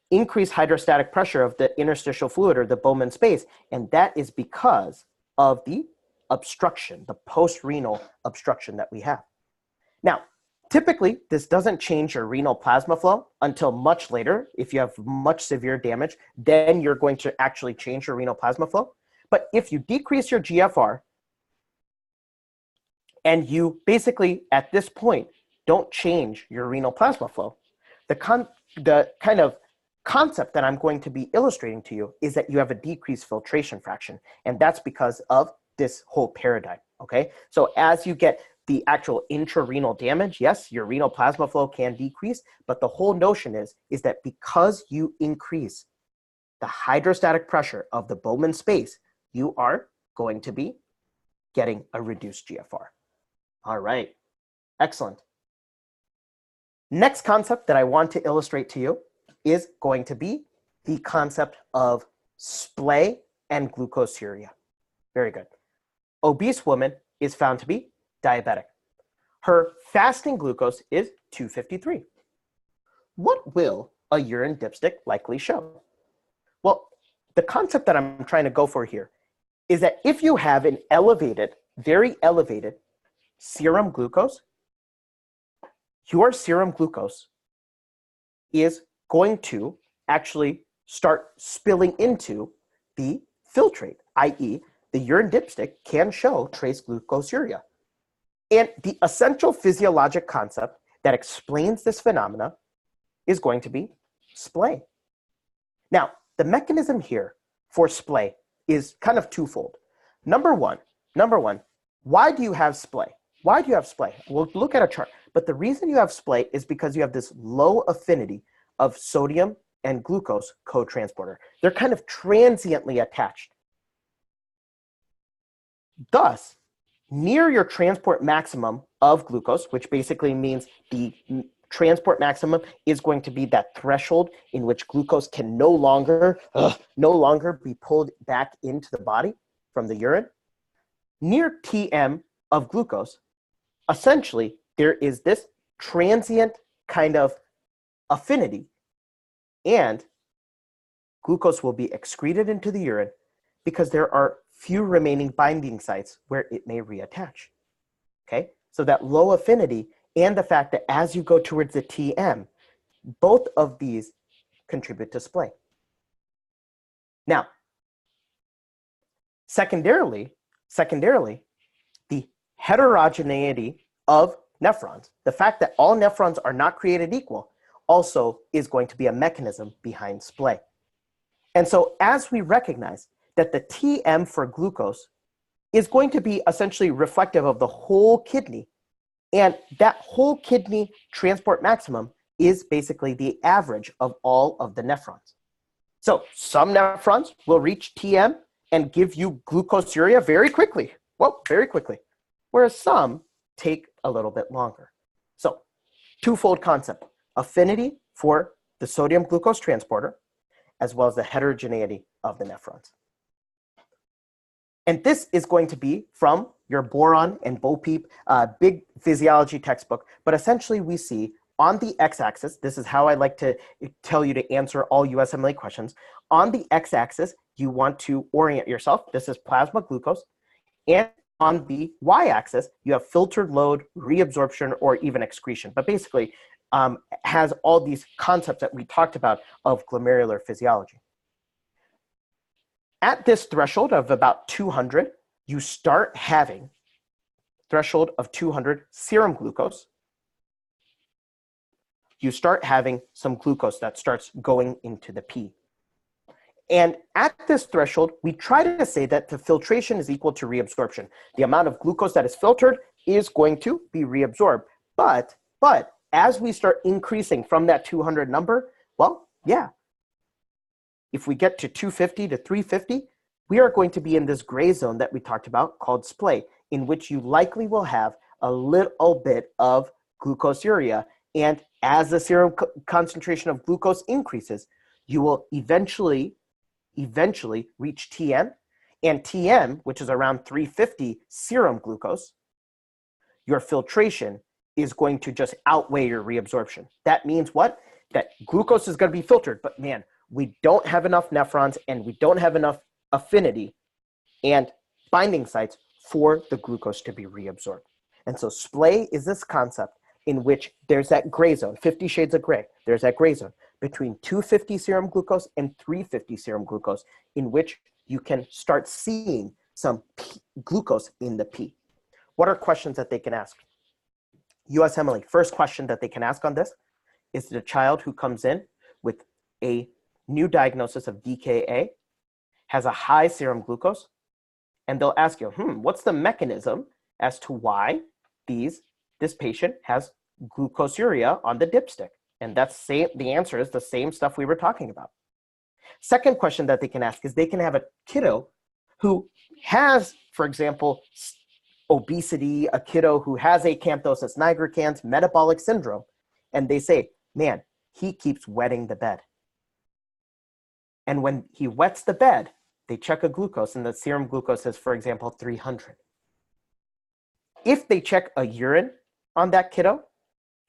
Increased hydrostatic pressure of the interstitial fluid or the Bowman space, and that is because of the obstruction, the post-renal obstruction that we have. Now, typically, this doesn't change your renal plasma flow until much later. If you have much severe damage, then you're going to actually change your renal plasma flow. But if you decrease your GFR and you basically, at this point, don't change your renal plasma flow, the kind of concept that I'm going to be illustrating to you is that you have a decreased filtration fraction. And that's because of this whole paradigm, okay? So as you get the actual intrarenal damage, yes, your renal plasma flow can decrease, but the whole notion is that because you increase the hydrostatic pressure of the Bowman space, you are going to be getting a reduced GFR. All right, excellent. Next concept that I want to illustrate to you is going to be the concept of splay and glucosuria. Very good. Obese woman is found to be diabetic. Her fasting glucose is 253. What will a urine dipstick likely show? Well, the concept that I'm trying to go for here is that if you have an elevated, very elevated serum glucose, your serum glucose is going to actually start spilling into the filtrate, i.e., the urine dipstick can show trace glucosuria. And the essential physiologic concept that explains this phenomena is going to be splay. Now, the mechanism here for splay is kind of twofold. Number one, why do you have splay? Why do you have splay? We'll look at a chart. But the reason you have splay is because you have this low affinity of sodium and glucose co-transporter. They're kind of transiently attached. Thus, near your transport maximum of glucose, which basically means the transport maximum is going to be that threshold in which glucose can no longer be pulled back into the body from the urine. Near Tm of glucose, essentially, there is this transient kind of affinity, and glucose will be excreted into the urine because there are few remaining binding sites where it may reattach. Okay, so that low affinity and the fact that as you go towards the Tm, both of these contribute to splay. Now, secondarily, the heterogeneity of nephrons, the fact that all nephrons are not created equal, also is going to be a mechanism behind splay. And so as we recognize that the Tm for glucose is going to be essentially reflective of the whole kidney, and that whole kidney transport maximum is basically the average of all of the nephrons. So some nephrons will reach Tm and give you glucosuria very quickly. Well, very quickly. Whereas some take a little bit longer. So twofold concept: affinity for the sodium glucose transporter, as well as the heterogeneity of the nephrons. And this is going to be from your boron and BOPEEP big physiology textbook. But essentially we see on the x-axis, this is how I like to tell you to answer all USMLE questions. On the x-axis, you want to orient yourself. This is plasma glucose. And on the y-axis, you have filtered load, reabsorption, or even excretion. But basically, has all these concepts that we talked about of glomerular physiology. At this threshold of about 200, you start having threshold of 200 serum glucose. You start having some glucose that starts going into the pee. And at this threshold, we try to say that the filtration is equal to reabsorption. The amount of glucose that is filtered is going to be reabsorbed. But as we start increasing from that 200 number, well, yeah. If we get to 250 to 350, we are going to be in this gray zone that we talked about called splay, in which you likely will have a little bit of glucosuria. And as the serum concentration of glucose increases, you will eventually reach Tm, and Tm, which is around 350 serum glucose, your filtration is going to just outweigh your reabsorption. That means what? That glucose is going to be filtered, but man, we don't have enough nephrons and we don't have enough affinity and binding sites for the glucose to be reabsorbed. And so splay is this concept in which there's that gray zone, 50 shades of gray, there's that gray zone between 250 serum glucose and 350 serum glucose, in which you can start seeing some glucose in the pee. What are questions that they can ask? USMLE, first question that they can ask on this is the child who comes in with a new diagnosis of DKA, has a high serum glucose, and they'll ask you, what's the mechanism as to why this patient has glucosuria on the dipstick? And the answer is the same stuff we were talking about. Second question that they can ask is they can have a kiddo who has, for example, obesity, a kiddo who has acanthosis nigricans, metabolic syndrome, and they say, man, he keeps wetting the bed. And when he wets the bed, they check a glucose, and the serum glucose is, for example, 300. If they check a urine on that kiddo,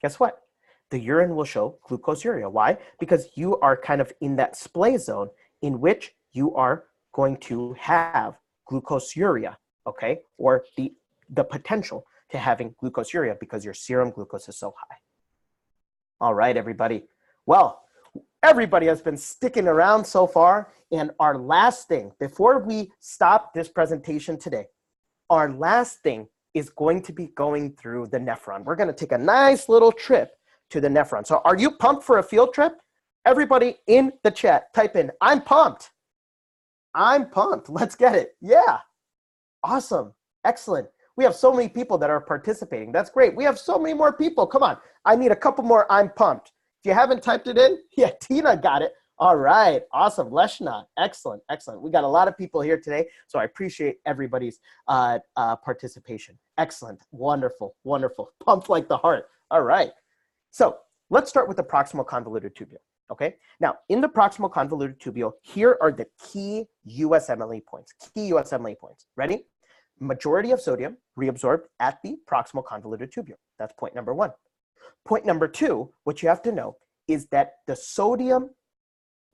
guess what? The urine will show glucosuria. Why? Because you are kind of in that splay zone in which you are going to have glucosuria, okay? Or the potential to having glucosuria because your serum glucose is so high. All right, everybody. Well, everybody has been sticking around so far. And our last thing, before we stop this presentation today, our last thing is going to be going through the nephron. We're going to take a nice little trip to the nephron. So are you pumped for a field trip? Everybody in the chat, type in, I'm pumped. I'm pumped. Let's get it. Yeah. Awesome. Excellent. We have so many people that are participating. That's great. We have so many more people. Come on. I need a couple more I'm pumped. If you haven't typed it in, yeah, Tina got it. All right. Awesome. Leshna. Excellent. Excellent. We got a lot of people here today, so I appreciate everybody's participation. Excellent. Wonderful. Wonderful. Pumped like the heart. All right. So Let's start with the proximal convoluted tubule, okay? Now, in the proximal convoluted tubule, here are the key USMLE points, Ready? Majority of sodium reabsorbed at the proximal convoluted tubule. That's point number one. Point number two, what you have to know is that the sodium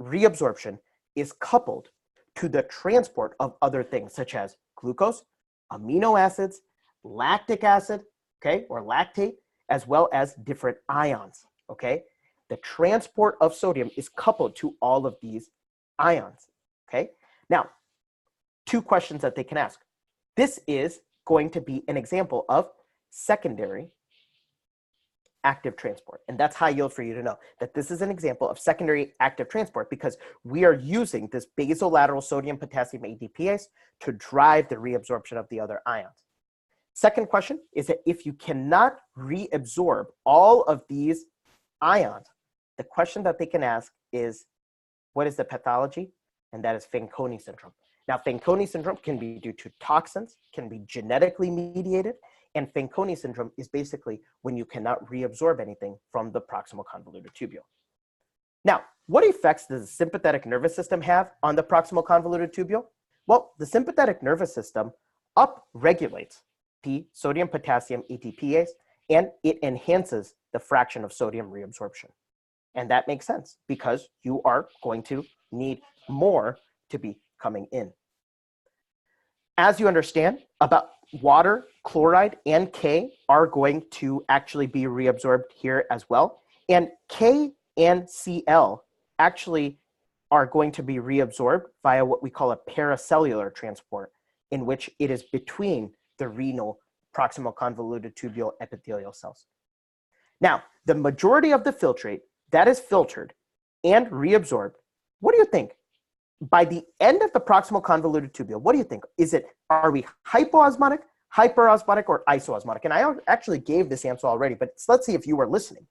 reabsorption is coupled to the transport of other things such as glucose, amino acids, lactic acid, okay, or lactate, as well as different ions, okay? The transport of sodium is coupled to all of these ions, okay? Now, two questions that they can ask. This is going to be an example of secondary active transport. And that's high yield for you to know that this is an example of secondary active transport because we are using this basolateral sodium potassium ADPase to drive the reabsorption of the other ions. Second question is that if you cannot reabsorb all of these ions, the question that they can ask is, what is the pathology? And that is Fanconi syndrome. Now, Fanconi syndrome can be due to toxins, can be genetically mediated, and Fanconi syndrome is basically when you cannot reabsorb anything from the proximal convoluted tubule. Now, what effects does the sympathetic nervous system have on the proximal convoluted tubule? Well, the sympathetic nervous system upregulates the sodium potassium ATPase, and it enhances the fraction of sodium reabsorption. And that makes sense because you are going to need more to be coming in. As you understand, about water, chloride, and K are going to actually be reabsorbed here as well. And K and Cl actually are going to be reabsorbed via what we call a paracellular transport, in which it is between the renal proximal convoluted tubule epithelial cells. Now, the majority of the filtrate that is filtered and reabsorbed, what do you think? By the end of the proximal convoluted tubule, what do you think? Are we hypoosmotic, hyperosmotic, or isoosmotic? And I actually gave this answer already, but let's see if you were listening.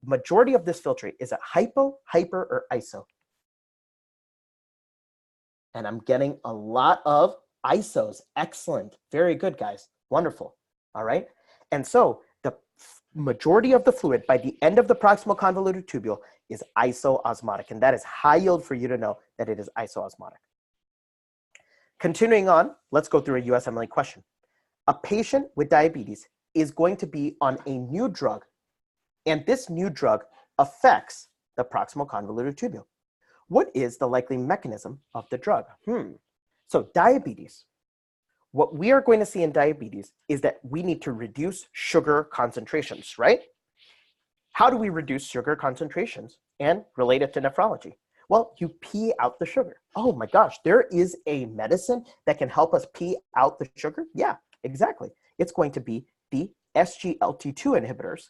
Majority of this filtrate, is it hypo, hyper, or iso? And I'm getting a lot of isos. Excellent. Very good, guys. Wonderful. All right. And so the majority of the fluid by the end of the proximal convoluted tubule is isoosmotic. And that is high yield for you to know that it is isoosmotic. Continuing on, let's go through a USMLE question. A patient with diabetes is going to be on a new drug, and this new drug affects the proximal convoluted tubule. What is the likely mechanism of the drug? So diabetes. What we are going to see in diabetes is that we need to reduce sugar concentrations, right? How do we reduce sugar concentrations and relate it to nephrology? Well, you pee out the sugar. Oh my gosh, there is a medicine that can help us pee out the sugar? Yeah, exactly. It's going to be the SGLT2 inhibitors,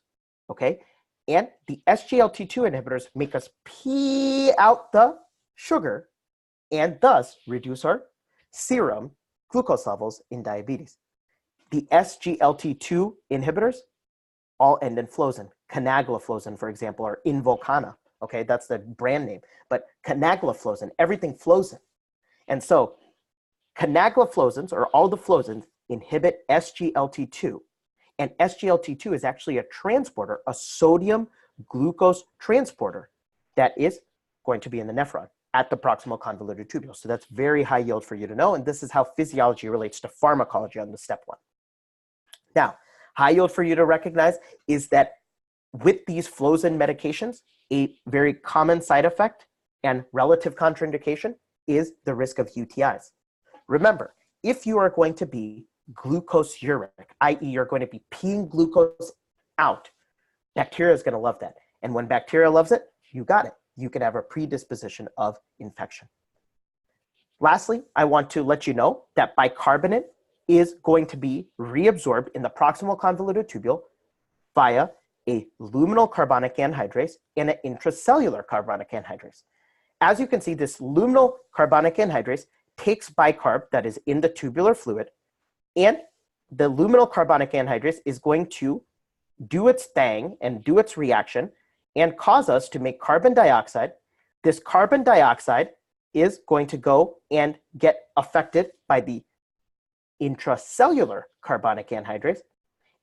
okay? And the SGLT2 inhibitors make us pee out the sugar and thus reduce our serum glucose levels in diabetes. The SGLT2 inhibitors all end in flosin. Canagliflozin, for example, or Invokana. Okay, that's the brand name. But canagliflozin, everything flows in. And so canagliflozins, or all the flozins, inhibit SGLT2. And SGLT2 is actually a transporter, a sodium glucose transporter that is going to be in the nephron at the proximal convoluted tubule. So that's very high yield for you to know. And this is how physiology relates to pharmacology on the step one. Now, high yield for you to recognize is that with these flosin medications, a very common side effect and relative contraindication is the risk of UTIs. Remember, if you are going to be glucose-uric, i.e. you're going to be peeing glucose out, bacteria is going to love that. And when bacteria loves it, you got it. You could have a predisposition of infection. Lastly, I want to let you know that bicarbonate is going to be reabsorbed in the proximal convoluted tubule via a luminal carbonic anhydrase and an intracellular carbonic anhydrase. As you can see, this luminal carbonic anhydrase takes bicarb that is in the tubular fluid, and the luminal carbonic anhydrase is going to do its thing and do its reaction and cause us to make carbon dioxide. This carbon dioxide is going to go and get affected by the intracellular carbonic anhydrase.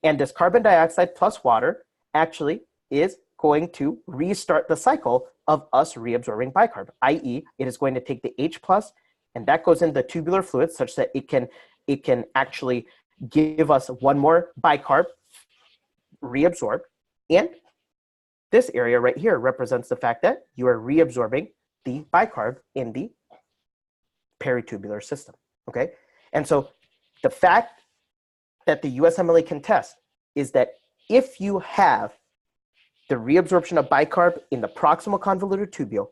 And this carbon dioxide plus water actually is going to restart the cycle of us reabsorbing bicarb, i.e. it is going to take the H plus, and that goes in the tubular fluid such that it can actually give us one more bicarb reabsorbed. And this area right here represents the fact that you are reabsorbing the bicarb in the peritubular system, okay? And so the fact that the USMLE can test is that if you have the reabsorption of bicarb in the proximal convoluted tubule,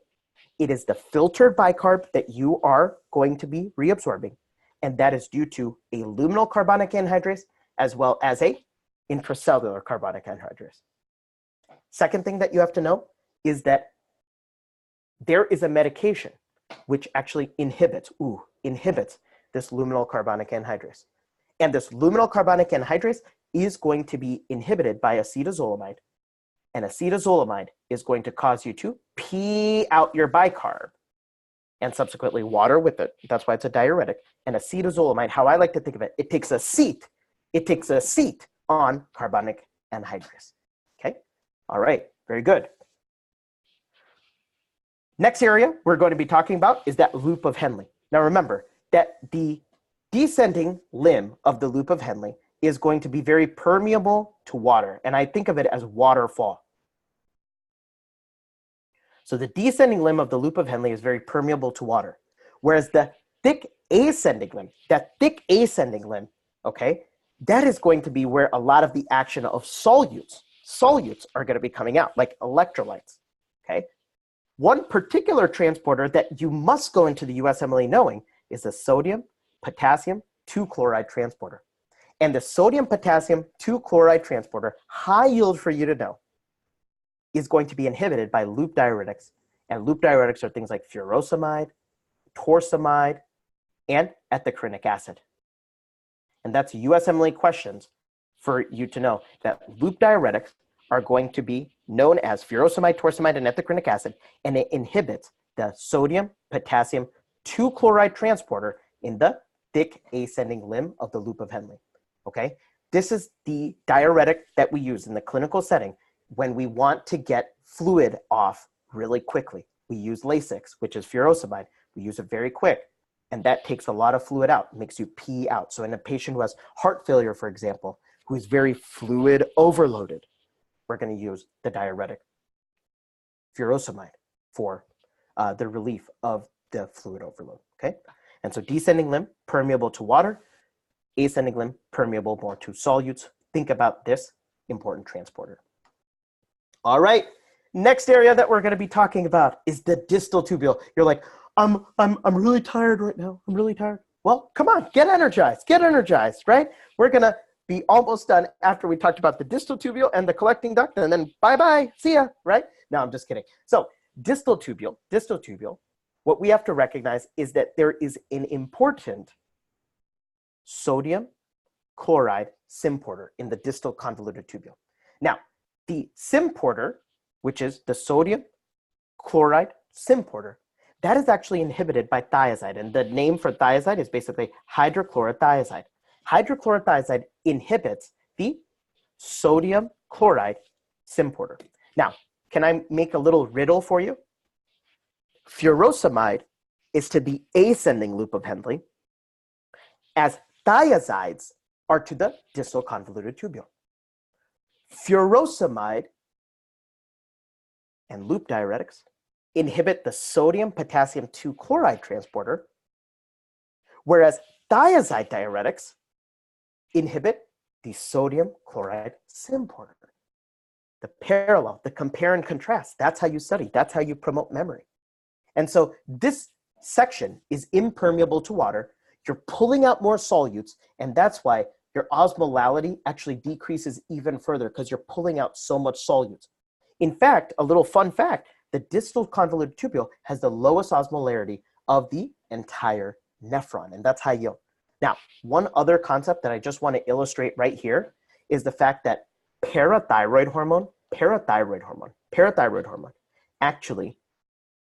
it is the filtered bicarb that you are going to be reabsorbing, and that is due to a luminal carbonic anhydrase as well as a intracellular carbonic anhydrase. Second thing that you have to know is that there is a medication which actually inhibits this luminal carbonic anhydrase. And this luminal carbonic anhydrase is going to be inhibited by acetazolamide. And acetazolamide is going to cause you to pee out your bicarb and subsequently water with it. That's why it's a diuretic. And acetazolamide, how I like to think of it, it takes a seat on carbonic anhydrase. Okay? All right, very good. Next area we're going to be talking about is that loop of Henle. Now remember that the descending limb of the loop of Henle is going to be very permeable to water, and I think of it as waterfall. So the descending limb of the loop of Henle is very permeable to water, whereas the thick ascending limb, okay, that is going to be where a lot of the action of solutes are going to be coming out, like electrolytes, okay? One particular transporter that you must go into the USMLE knowing is the sodium potassium 2-chloride transporter. And the sodium potassium 2-chloride transporter, high yield for you to know, is going to be inhibited by loop diuretics. And loop diuretics are things like furosemide, torsemide, and ethacrynic acid. And that's USMLE questions for you to know that loop diuretics are going to be known as furosemide, torsemide, and ethacrynic acid, and it inhibits the sodium potassium 2-chloride transporter in the thick ascending limb of the loop of Henle. Okay, this is the diuretic that we use in the clinical setting when we want to get fluid off really quickly. We use Lasix, which is furosemide. We use it very quick, and that takes a lot of fluid out, makes you pee out. So in a patient who has heart failure, for example, who is very fluid overloaded, we're going to use the diuretic furosemide for the relief of the fluid overload, okay? And so descending limb, permeable to water, ascending limb, permeable more to solutes. Think about this important transporter. All right, next area that we're going to be talking about is the distal tubule. You're like, I'm really tired right now. I'm really tired. Well, come on, get energized, right? We're going to be almost done after we talked about the distal tubule and the collecting duct, and then bye-bye, see ya, right? No, I'm just kidding. So distal tubule, what we have to recognize is that there is an important sodium chloride symporter in the distal convoluted tubule. Now, the symporter, which is the sodium chloride symporter, that is actually inhibited by thiazide, and the name for thiazide is basically hydrochlorothiazide. Hydrochlorothiazide inhibits the sodium chloride symporter. Now, can I make a little riddle for you? Furosemide is to the ascending loop of Henle, as thiazides are to the distal convoluted tubule. Furosemide and loop diuretics inhibit the sodium potassium 2-chloride transporter, whereas thiazide diuretics inhibit the sodium chloride symporter. The parallel, the compare and contrast, that's how you study, that's how you promote memory. And so this section is impermeable to water. You're pulling out more solutes, and that's why your osmolality actually decreases even further because you're pulling out so much solutes. In fact, a little fun fact, the distal convoluted tubule has the lowest osmolarity of the entire nephron, and that's high yield. Now, one other concept that I just want to illustrate right here is the fact that parathyroid hormone actually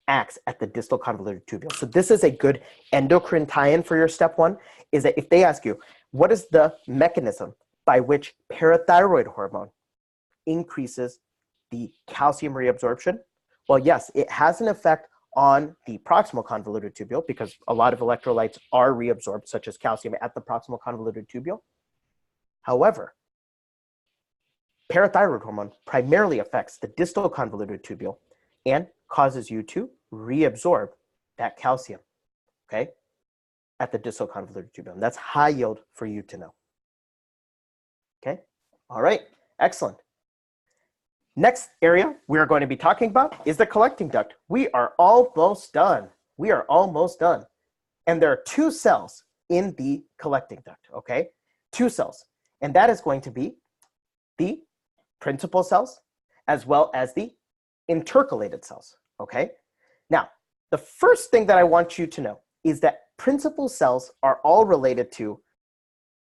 acts at the distal convoluted tubule. So this is a good endocrine tie-in for your step one, is that if they ask you, what is the mechanism by which parathyroid hormone increases the calcium reabsorption? Well, yes, it has an effect on the proximal convoluted tubule because a lot of electrolytes are reabsorbed, such as calcium, at the proximal convoluted tubule. However, parathyroid hormone primarily affects the distal convoluted tubule and causes you to reabsorb that calcium, okay, at the distal convoluted tubule. And that's high yield for you to know. Okay, all right, excellent. Next area we are going to be talking about is the collecting duct. We are almost done. We are almost done. And there are two cells in the collecting duct, okay? Two cells. And that is going to be the principal cells as well as the intercalated cells, okay? Now, the first thing that I want you to know is that principal cells are all related to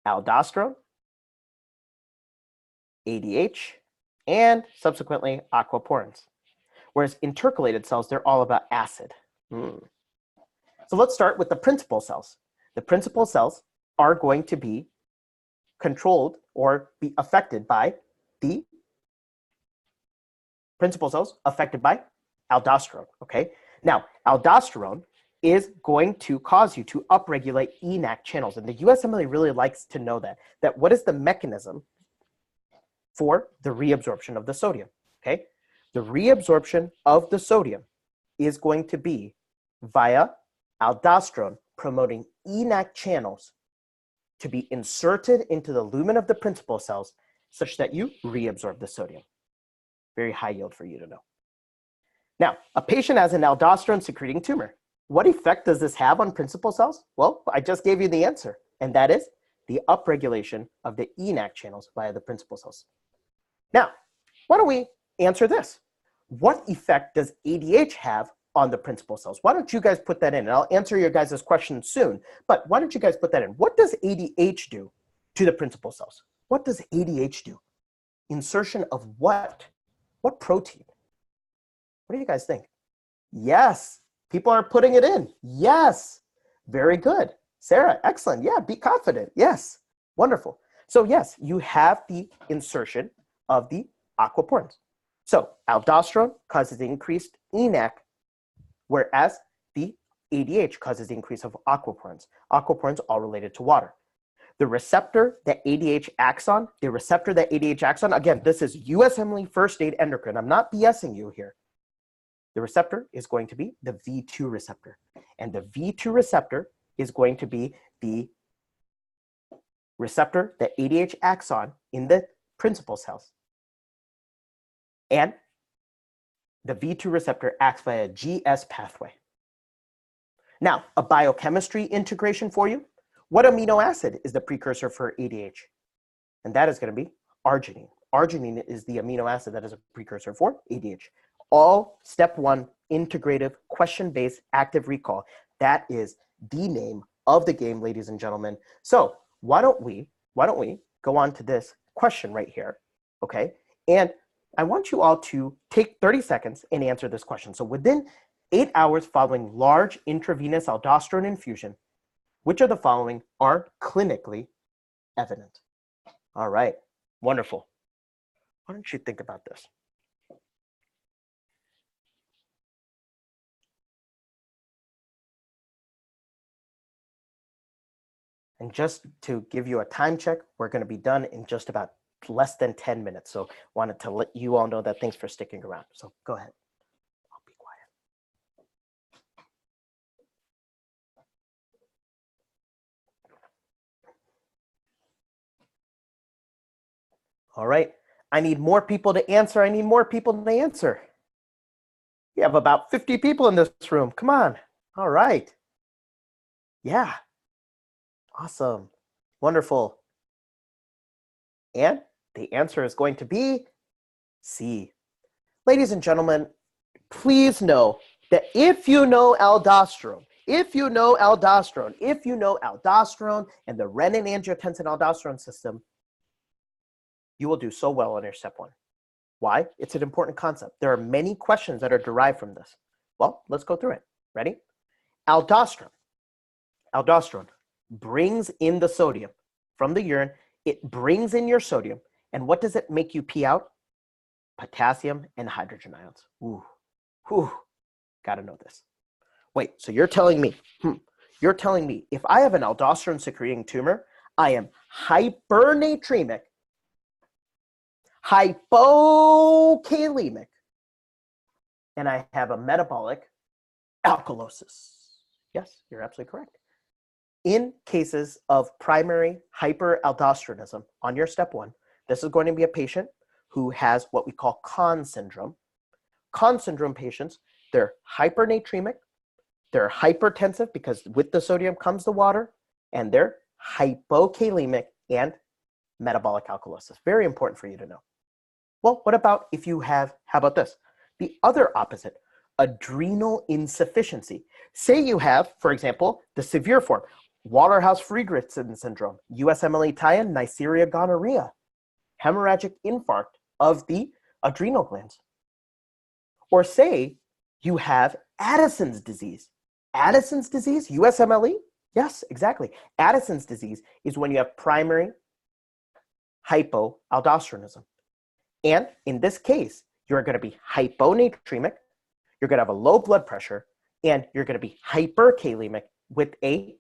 aldosterone, ADH, and subsequently aquaporins. Whereas intercalated cells, they're all about acid. So let's start with the principal cells. The principal cells are going to be controlled or be affected by the principal cells affected by aldosterone, okay? Now, aldosterone is going to cause you to upregulate ENaC channels. And the USMLE really likes to know that what is the mechanism for the reabsorption of the sodium, okay? The reabsorption of the sodium is going to be via aldosterone promoting ENaC channels to be inserted into the lumen of the principal cells such that you reabsorb the sodium. Very high yield for you to know. Now, a patient has an aldosterone secreting tumor. What effect does this have on principal cells? Well, I just gave you the answer, and that is the upregulation of the ENaC channels via the principal cells. Now, why don't we answer this? What effect does ADH have on the principal cells? Why don't you guys put that in? And I'll answer your guys' questions soon, but why don't you guys put that in? What does ADH do to the principal cells? What does ADH do? Insertion of what? What protein? What do you guys think? Yes, people are putting it in. Yes, very good. Sarah, excellent. Yeah, be confident. Yes, wonderful. So yes, you have the insertion of the aquaporins. So aldosterone causes the increased ENaC, whereas the ADH causes the increase of aquaporins. Aquaporins all related to water. The receptor that ADH acts on, again, this is USMLE first aid endocrine. I'm not BSing you here. The receptor is going to be the V2 receptor. And the V2 receptor is going to be the receptor that ADH acts on in the principal cells. And the V2 receptor acts via GS pathway. Now, a biochemistry integration for you. What amino acid is the precursor for ADH? And that is going to be arginine. Arginine is the amino acid that is a precursor for ADH. All step one, integrative, question-based, active recall. That is the name of the game, ladies and gentlemen. So why don't we go on to this question right here, okay? And I want you all to take 30 seconds and answer this question. So within 8 hours following large intravenous aldosterone infusion, which of the following are clinically evident? All right, wonderful. Why don't you think about this? And just to give you a time check, we're going to be done in just about less than 10 minutes. So wanted to let you all know that. Thanks for sticking around. So go ahead. I'll be quiet. All right. I need more people to answer. I need more people to answer. We have about 50 people in this room. Come on. All right. Yeah. Awesome. Wonderful. And the answer is going to be C. Ladies and gentlemen, please know that if you know aldosterone and the renin-angiotensin-aldosterone system, you will do so well on your step one. Why? It's an important concept. There are many questions that are derived from this. Well, let's go through it. Ready? Aldosterone brings in the sodium from the urine. It brings in your sodium. And what does it make you pee out? potassium, and hydrogen ions. Ooh, whew, gotta know this. Wait, so you're telling me, if I have an aldosterone secreting tumor, I am hypernatremic, hypokalemic, and I have a metabolic alkalosis. Yes, you're absolutely correct. In cases of primary hyperaldosteronism on your step 1, this is going to be a patient who has what we call Conn syndrome. Conn syndrome patients, they're hypernatremic, they're hypertensive because with the sodium comes the water, and they're hypokalemic and metabolic alkalosis. Very important for you to know. Well, what about if you have, how about this? The other opposite, adrenal insufficiency. Say you have, for example, the severe form, Waterhouse-Friderichsen syndrome, USMLE tie-in, Neisseria gonorrhea, hemorrhagic infarct of the adrenal glands. Or say you have Addison's disease. Addison's disease, USMLE? Yes, exactly. Addison's disease is when you have primary hypoaldosteronism. And in this case, you're going to be hyponatremic, you're going to have a low blood pressure, and you're going to be hyperkalemic with a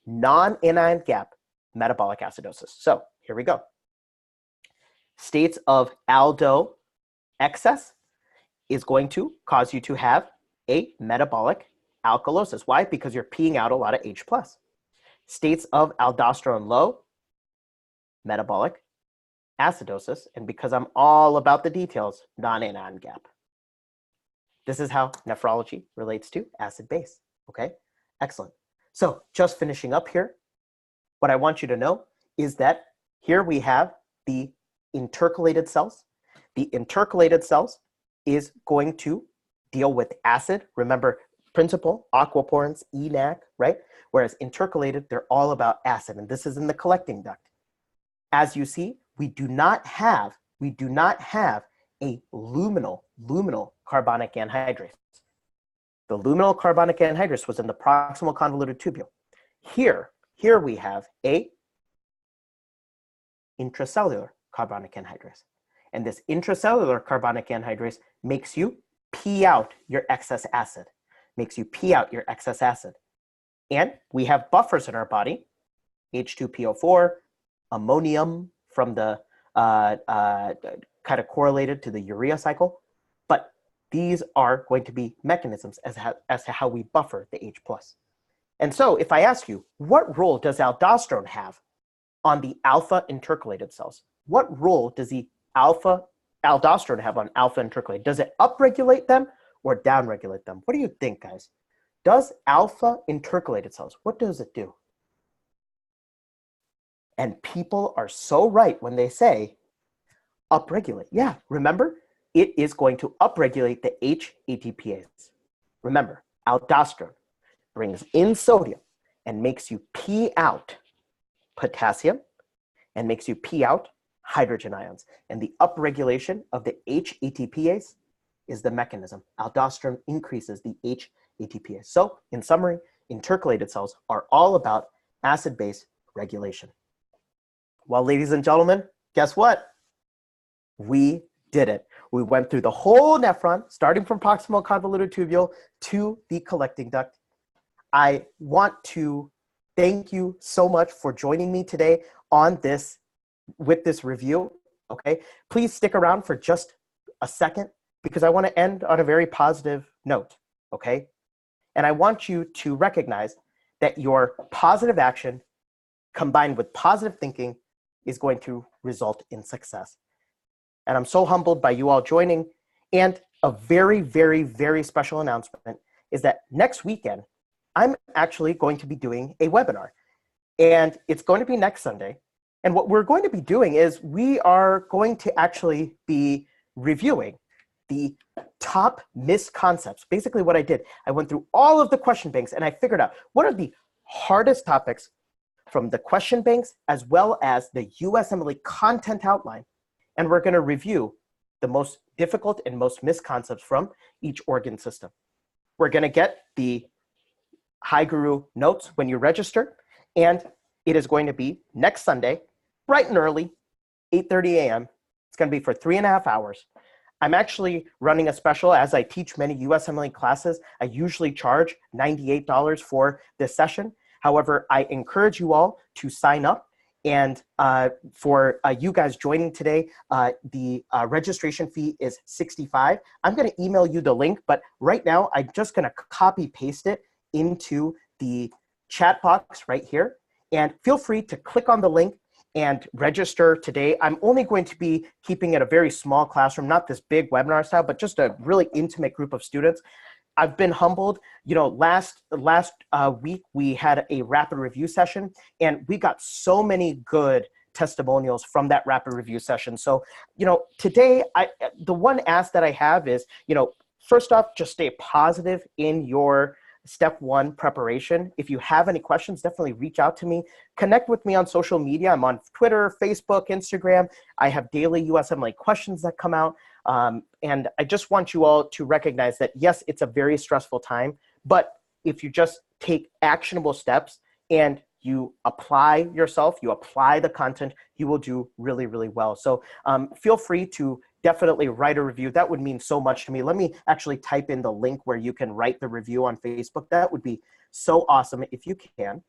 non-anion gap metabolic acidosis. So here we go. States of aldo excess is going to cause you to have a metabolic alkalosis. Why? Because you're peeing out a lot of H+. States of aldosterone low, metabolic acidosis, and because I'm all about the details, non-anion gap. This is how nephrology relates to acid-base, okay? Excellent. So just finishing up here, what I want you to know is that here we have the intercalated cells. The intercalated cells is going to deal with acid. Remember, principle, aquaporins, ENaC, right? Whereas intercalated, they're all about acid, and this is in the collecting duct. As you see, we do not have a luminal carbonic anhydrase. The luminal carbonic anhydrase was in the proximal convoluted tubule. Here we have a intracellular carbonic anhydrase. And this intracellular carbonic anhydrase makes you pee out your excess acid. And we have buffers in our body, H2PO4, ammonium from the kind of correlated to the urea cycle. But these are going to be mechanisms as to how we buffer the H+. And so if I ask you, what role does aldosterone have on the alpha intercalated cells? What role does the aldosterone have on alpha intercalated? Does it upregulate them or downregulate them? What do you think, guys? Does alpha intercalated cells, what does it do? And people are so right when they say upregulate. Yeah, remember, it is going to upregulate the H-ATPase. Remember, aldosterone brings in sodium and makes you pee out potassium and makes you pee out hydrogen ions. And the upregulation of the H-ATPase is the mechanism. Aldosterone increases the H-ATPase. So, in summary, intercalated cells are all about acid-base regulation. Well, ladies and gentlemen, guess what? We did it. We went through the whole nephron, starting from proximal convoluted tubule to the collecting duct. I want to thank you so much for joining me today on this, with this review, okay? Please stick around for just a second because I want to end on a very positive note, okay? And I want you to recognize that your positive action combined with positive thinking is going to result in success. And I'm so humbled by you all joining. And a very, very, very special announcement is that next weekend, I'm actually going to be doing a webinar. And it's going to be next Sunday. And what we're going to be doing is we are going to actually be reviewing the top misconceptions. Basically what I did, I went through all of the question banks and I figured out what are the hardest topics from the question banks as well as the USMLE content outline. And we're going to review the most difficult and most misconceptions from each organ system. We're going to get the HyGuru notes when you register, and it is going to be next Sunday, bright and early, 8:30 a.m. It's going to be for 3.5 hours. I'm actually running a special as I teach many USMLE classes. I usually charge $98 for this session. However, I encourage you all to sign up. And for you guys joining today, the registration fee is $65. I'm going to email you the link, but right now I'm just going to copy paste it into the chat box right here. And feel free to click on the link and register today. I'm only going to be keeping it a very small classroom, not this big webinar style, but just a really intimate group of students. I've been humbled. You know, last week we had a rapid review session, and we got so many good testimonials from that rapid review session. So, you know, today the one ask that I have is, you know, first off, just stay positive in your step one preparation. If you have any questions, definitely reach out to me. Connect with me on social media. I'm on Twitter, Facebook, Instagram. I have daily USMLE questions that come out. And I just want you all to recognize that, yes, it's a very stressful time, but if you just take actionable steps and you apply yourself, you apply the content, you will do really, really well. So feel free to definitely write a review. That would mean so much to me. Let me actually type in the link where you can write the review on Facebook. That would be so awesome if you can.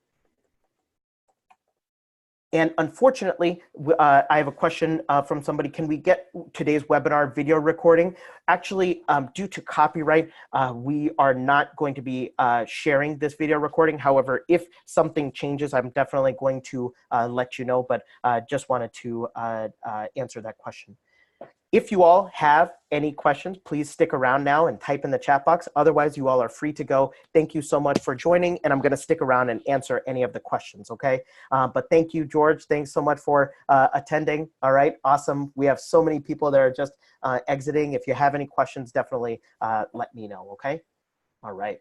And unfortunately, I have a question from somebody. Can we get today's webinar video recording? Actually, due to copyright, we are not going to be sharing this video recording. However, if something changes, I'm definitely going to let you know, but just wanted to answer that question. If you all have any questions, please stick around now and type in the chat box. Otherwise, you all are free to go. Thank you so much for joining, and I'm going to stick around and answer any of the questions, okay? But thank you, George. Thanks so much for attending. All right, awesome. We have so many people that are just exiting. If you have any questions, definitely let me know, okay? All right.